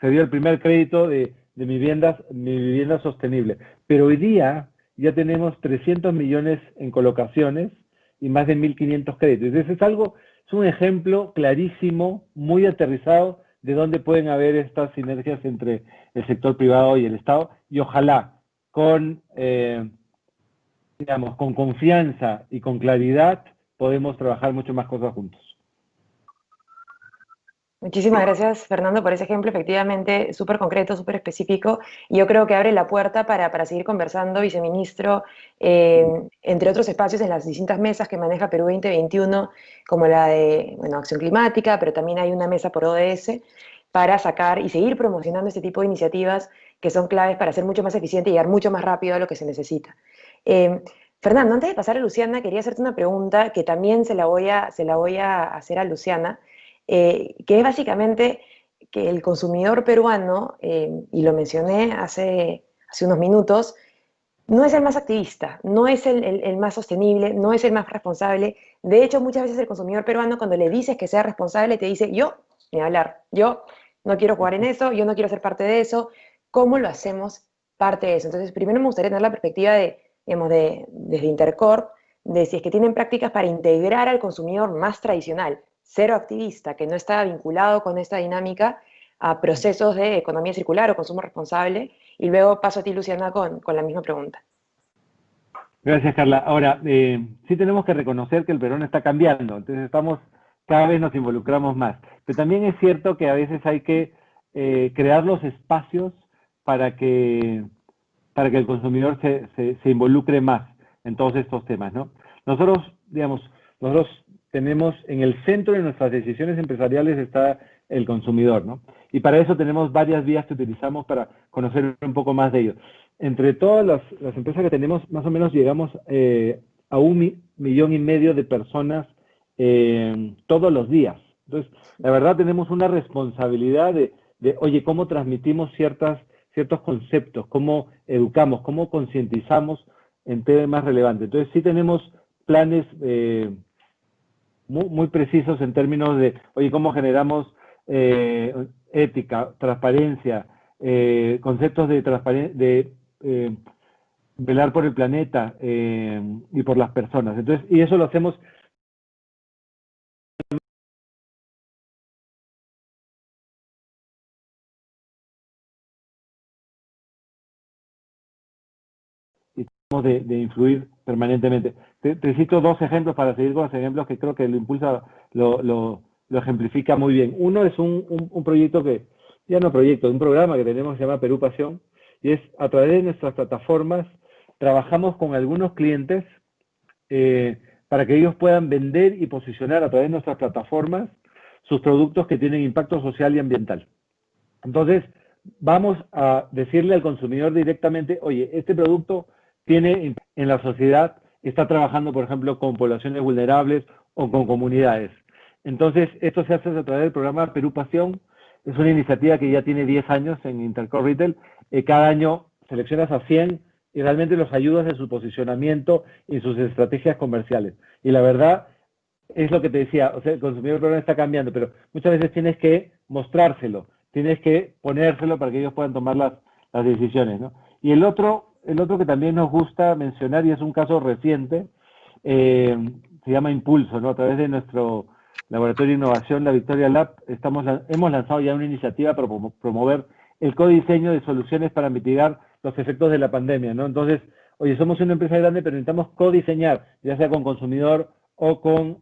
se dio el primer crédito de mi vivienda sostenible. Pero hoy día ya tenemos 300 millones en colocaciones y más de 1.500 créditos. Entonces es un ejemplo clarísimo, muy aterrizado, de dónde pueden haber estas sinergias entre el sector privado y el Estado, y ojalá con confianza y con claridad podemos trabajar mucho más cosas juntos. Muchísimas gracias, Fernando, por ese ejemplo, efectivamente súper concreto, súper específico, y yo creo que abre la puerta para seguir conversando, viceministro, entre otros espacios en las distintas mesas que maneja Perú 2021, como la de acción climática, pero también hay una mesa por ODS para sacar y seguir promocionando este tipo de iniciativas que son claves para ser mucho más eficiente y llegar mucho más rápido a lo que se necesita. Fernando, antes de pasar a Luciana, quería hacerte una pregunta que también se la voy a hacer a Luciana, que es básicamente que el consumidor peruano, y lo mencioné hace unos minutos, no es el más activista, no es el más sostenible, no es el más responsable. De hecho, muchas veces el consumidor peruano, cuando le dices que sea responsable, te dice, yo, ni hablar, yo no quiero jugar en eso, yo no quiero ser parte de eso. ¿Cómo lo hacemos parte de eso? Entonces, primero me gustaría tener la perspectiva desde Intercorp, de si es que tienen prácticas para integrar al consumidor más tradicional, cero activista, que no está vinculado con esta dinámica, a procesos de economía circular o consumo responsable. Y luego paso a ti, Luciana, con la misma pregunta. Gracias, Carla. Ahora, sí tenemos que reconocer que el Perú está cambiando, entonces cada vez nos involucramos más. Pero también es cierto que a veces hay que crear los espacios para que el consumidor se involucre más en todos estos temas, ¿no? Nosotros tenemos en el centro de nuestras decisiones empresariales está el consumidor, ¿no? Y para eso tenemos varias vías que utilizamos para conocer un poco más de ellos. Entre todas las empresas que tenemos, más o menos llegamos a 1,5 millones de personas todos los días. Entonces, la verdad tenemos una responsabilidad de oye, ¿cómo transmitimos ciertos conceptos? ¿Cómo educamos? ¿Cómo concientizamos en temas relevantes? Entonces, sí tenemos planes muy precisos en términos de, oye, ¿cómo generamos ética, transparencia, conceptos de velar por el planeta y por las personas? Entonces, y eso lo hacemos de influir permanentemente. Te cito dos ejemplos para seguir con los ejemplos que creo que lo impulsa, lo ejemplifica muy bien. Uno es un proyecto un programa que tenemos que se llama Perú Pasión, y es a través de nuestras plataformas, trabajamos con algunos clientes para que ellos puedan vender y posicionar a través de nuestras plataformas sus productos que tienen impacto social y ambiental. Entonces, vamos a decirle al consumidor directamente, oye, este producto tiene en la sociedad, está trabajando, por ejemplo, con poblaciones vulnerables o con comunidades. Entonces, esto se hace a través del programa Perú Pasión. Es una iniciativa que ya tiene 10 años en Intercorp Retail. Cada año seleccionas a 100 y realmente los ayudas en su posicionamiento y sus estrategias comerciales. Y la verdad, es lo que te decía, o sea, el consumidor peruano está cambiando, pero muchas veces tienes que mostrárselo, tienes que ponérselo para que ellos puedan tomar las decisiones, ¿no? Y el otro que también nos gusta mencionar, y es un caso reciente, se llama Impulso, ¿no? A través de nuestro laboratorio de innovación, la Victoria Lab, hemos lanzado ya una iniciativa para promover el codiseño de soluciones para mitigar los efectos de la pandemia, ¿no? Entonces, oye, somos una empresa grande, pero necesitamos codiseñar, ya sea con consumidor o con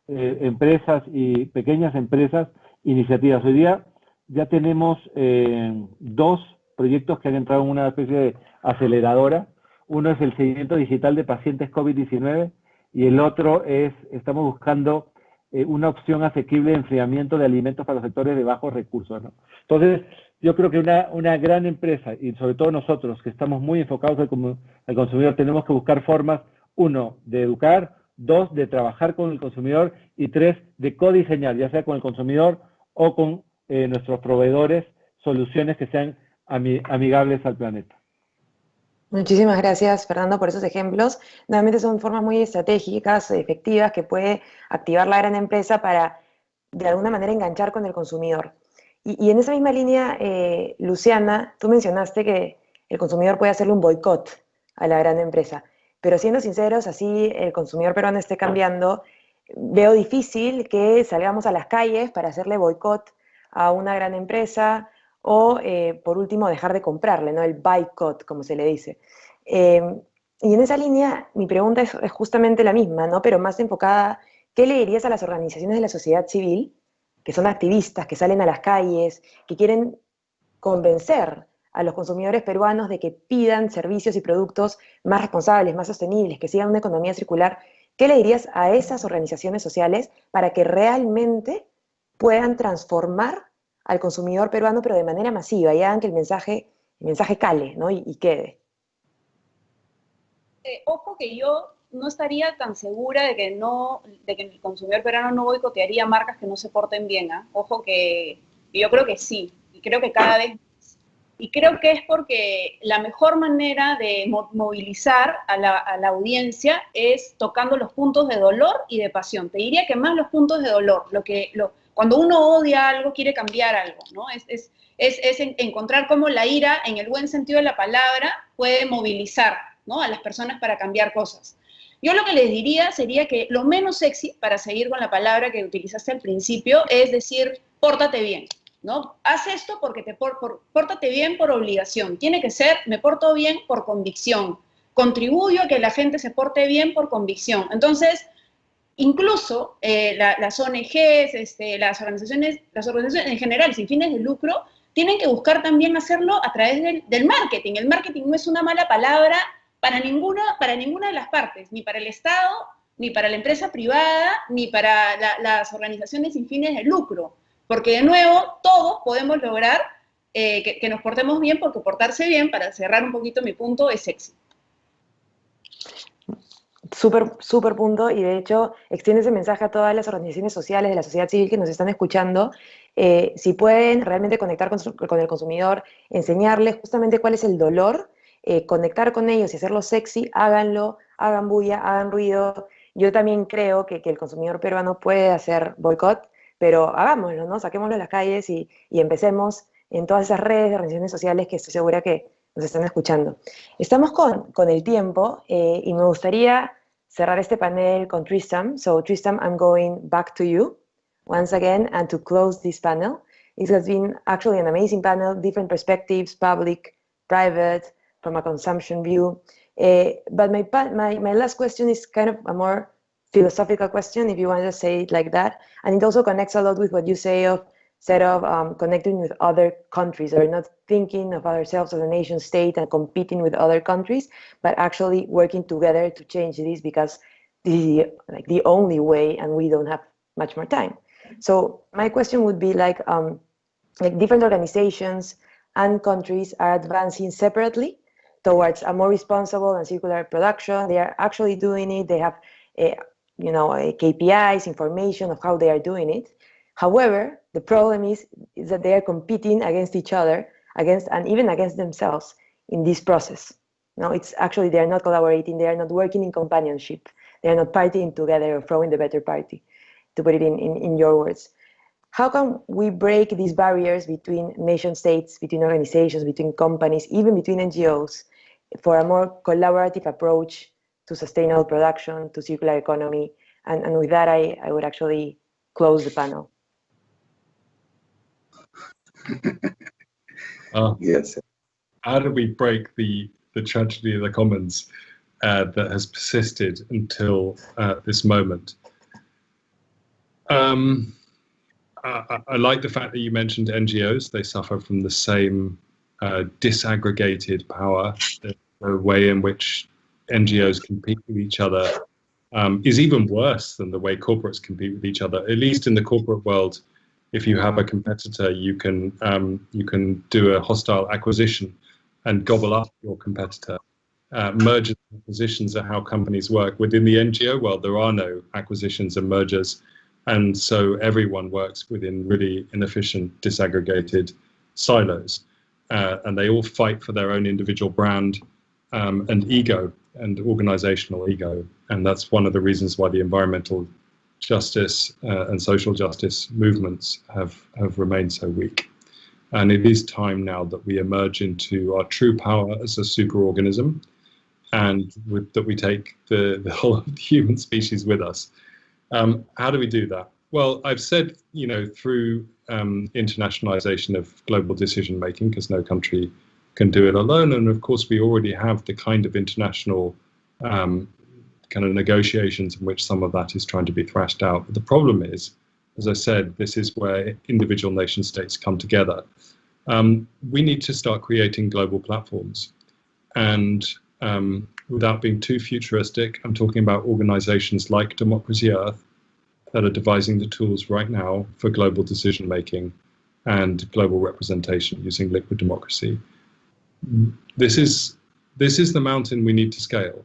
empresas y pequeñas empresas, iniciativas. Hoy día ya tenemos 2 proyectos que han entrado en una especie de aceleradora. Uno es el seguimiento digital de pacientes COVID-19 y el otro estamos buscando una opción asequible de enfriamiento de alimentos para los sectores de bajos recursos, ¿no? Entonces, yo creo que una gran empresa, y sobre todo nosotros, que estamos muy enfocados al consumidor, tenemos que buscar formas, 1, de educar, 2, de trabajar con el consumidor, y 3, de codiseñar, ya sea con el consumidor o con nuestros proveedores, soluciones que sean amigables al planeta. Muchísimas gracias, Fernando, por esos ejemplos. Nuevamente son formas muy estratégicas, efectivas, que puede activar la gran empresa para, de alguna manera, enganchar con el consumidor. Y en esa misma línea, Luciana, tú mencionaste que el consumidor puede hacerle un boicot a la gran empresa. Pero siendo sinceros, así el consumidor peruano esté cambiando, veo difícil que salgamos a las calles para hacerle boicot a una gran empresa, o por último dejar de comprarle, ¿no? El boycott, como se le dice. Y en esa línea mi pregunta es justamente la misma, ¿no? Pero más enfocada, ¿qué le dirías a las organizaciones de la sociedad civil, que son activistas, que salen a las calles, que quieren convencer a los consumidores peruanos de que pidan servicios y productos más responsables, más sostenibles, que sigan una economía circular? ¿Qué le dirías a esas organizaciones sociales para que realmente puedan transformar al consumidor peruano, pero de manera masiva, y hagan que el mensaje cale, ¿no? y quede? Ojo que yo no estaría tan segura de que el consumidor peruano no boicotearía marcas que no se porten bien, ¿eh? Ojo que yo creo que sí, y creo que cada vez más. Y creo que es porque la mejor manera de movilizar a la audiencia es tocando los puntos de dolor y de pasión. Te diría que más los puntos de dolor, cuando uno odia algo, quiere cambiar algo, ¿no? Es encontrar cómo la ira, en el buen sentido de la palabra, puede movilizar, ¿no?, a las personas para cambiar cosas. Yo lo que les diría sería que lo menos sexy, para seguir con la palabra que utilizaste al principio, es decir, pórtate bien, ¿no? Haz esto porque pórtate bien por obligación. Tiene que ser, me porto bien por convicción. Contribuyo a que la gente se porte bien por convicción. Entonces, incluso las ONGs, las organizaciones en general sin fines de lucro, tienen que buscar también hacerlo a través del marketing. El marketing no es una mala palabra para ninguna de las partes, ni para el Estado, ni para la empresa privada, ni para las organizaciones sin fines de lucro. Porque, de nuevo, todos podemos lograr que nos portemos bien, porque portarse bien, para cerrar un poquito mi punto, es sexy. Súper punto, y de hecho extiende ese mensaje a todas las organizaciones sociales de la sociedad civil que nos están escuchando. Si pueden realmente conectar con el consumidor, enseñarles justamente cuál es el dolor, conectar con ellos y hacerlo sexy, háganlo, hagan bulla, hagan ruido. Yo también creo que el consumidor peruano puede hacer boicot, pero hagámoslo, ¿no? Saquémoslo a las calles y empecemos en todas esas redes de organizaciones sociales que estoy segura que nos están escuchando. Estamos con el tiempo, y me gustaría cerrar este panel con Tristan. So Tristan, I'm going back to you once again, and to close this panel. It has been actually an amazing panel, different perspectives, public, private, from a consumption view. But my last question is kind of a more philosophical question, if you want to say it like that. And it also connects a lot with what you said of connecting with other countries, or not thinking of ourselves as a nation state and competing with other countries, but actually working together to change this, because this is the only way, and we don't have much more time. So my question would be like different organizations and countries are advancing separately towards a more responsible and circular production. They are actually doing it. They have KPIs, information of how they are doing it. However, the problem is that they are competing against each other, and even against themselves in this process. No, it's actually, they are not collaborating, they are not working in companionship, they are not partying together or throwing the better party, to put it in your words. How can we break these barriers between nation states, between organizations, between companies, even between NGOs, for a more collaborative approach to sustainable production, to circular economy? And with that, I would actually close the panel. Yes. How do we break the tragedy of the commons that has persisted until this moment? I like the fact that you mentioned NGOs. They suffer from the same disaggregated power, the way in which NGOs compete with each other is even worse than the way corporates compete with each other. At least in the corporate world, if you have a competitor, you can do a hostile acquisition and gobble up your competitor. Mergers and acquisitions are how companies work. Within the NGO world, there are no acquisitions and mergers, and so everyone works within really inefficient, disaggregated silos, and they all fight for their own individual brand and ego and organizational ego, and that's one of the reasons why the environmental justice and social justice movements have remained so weak. And it is time now that we emerge into our true power as a superorganism, and that we take the whole of the human species with us. How do we do that? Well, I've said, through internationalization of global decision making, because no country can do it alone. And of course, we already have the kind of international kind of negotiations in which some of that is trying to be thrashed out. But the problem is, as I said, this is where individual nation states come together. We need to start creating global platforms. And without being too futuristic, I'm talking about organizations like Democracy Earth that are devising the tools right now for global decision making and global representation using liquid democracy. This is the mountain we need to scale.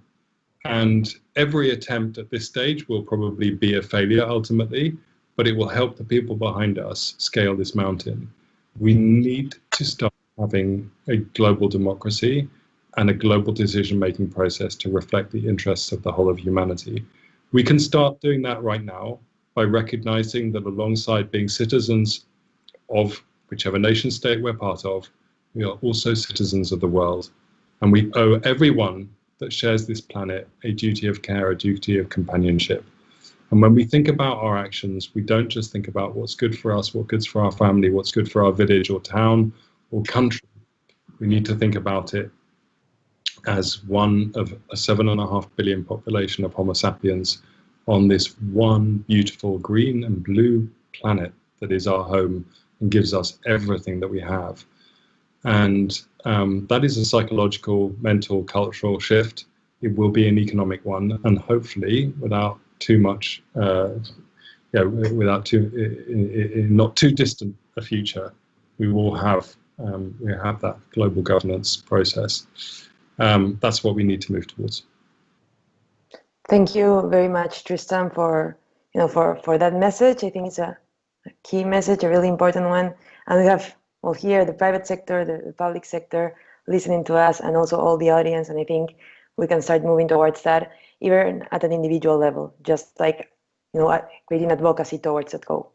And every attempt at this stage will probably be a failure ultimately, but it will help the people behind us scale this mountain. We need to start having a global democracy and a global decision-making process to reflect the interests of the whole of humanity. We can start doing that right now by recognizing that alongside being citizens of whichever nation state we're part of, we are also citizens of the world. And we owe everyone that shares this planet a duty of care, a duty of companionship. And when we think about our actions, we don't just think about what's good for us, what's good for our family, what's good for our village or town or country. We need to think about it as one of a 7.5 billion population of Homo sapiens on this one beautiful green and blue planet that is our home and gives us everything that we have. And that is a psychological, mental, cultural shift. It will be an economic one, and hopefully without too much, not too distant a future, we will have that global governance process. That's what we need to move towards. Thank you very much, Tristan, for that message. I think it's a key message, a really important one. And we have, well, here the private sector, the public sector listening to us, and also all the audience. And I think we can start moving towards that, even at an individual level, just like creating advocacy towards that goal.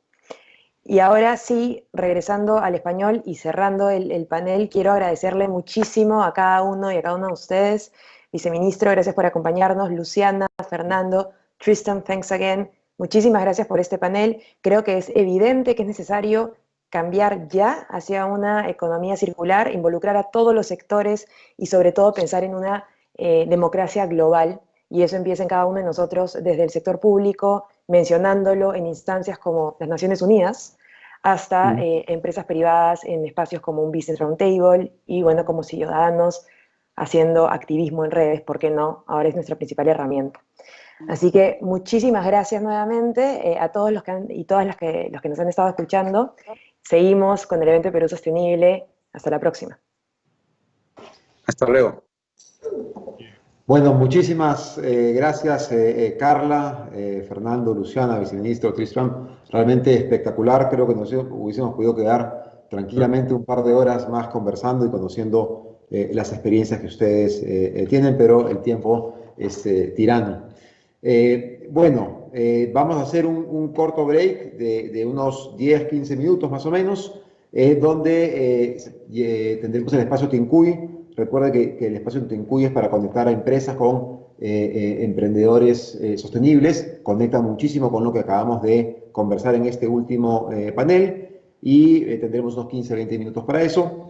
Y ahora sí, regresando al español y cerrando el panel, quiero agradecerle muchísimo a cada uno y a cada uno de ustedes. Viceministro, gracias por acompañarnos. Luciana, Fernando, Tristan, thanks again. Muchísimas gracias por este panel. Creo que es evidente que es necesario cambiar ya hacia una economía circular, involucrar a todos los sectores y sobre todo pensar en una democracia global. Y eso empieza en cada uno de nosotros, desde el sector público, mencionándolo en instancias como las Naciones Unidas, hasta empresas privadas en espacios como un Business Roundtable y, bueno, como ciudadanos haciendo activismo en redes, ¿por qué no? Ahora es nuestra principal herramienta. Así que muchísimas gracias nuevamente a todos los y todas los que nos han estado escuchando. Seguimos con el evento Perú Sostenible. Hasta la próxima. Hasta luego. Bueno, muchísimas gracias, Carla, Fernando, Luciana, viceministro, Tristram. Realmente espectacular. Creo que nos hubiésemos podido quedar tranquilamente un par de horas más conversando y conociendo las experiencias que ustedes tienen, pero el tiempo es tirano. Vamos a hacer un corto break de unos 10-15 minutos más o menos, donde tendremos el espacio Tincuy. Recuerda que el espacio Tincuy es para conectar a empresas con emprendedores sostenibles. Conecta muchísimo con lo que acabamos de conversar en este último panel y tendremos unos 15-20 minutos para eso.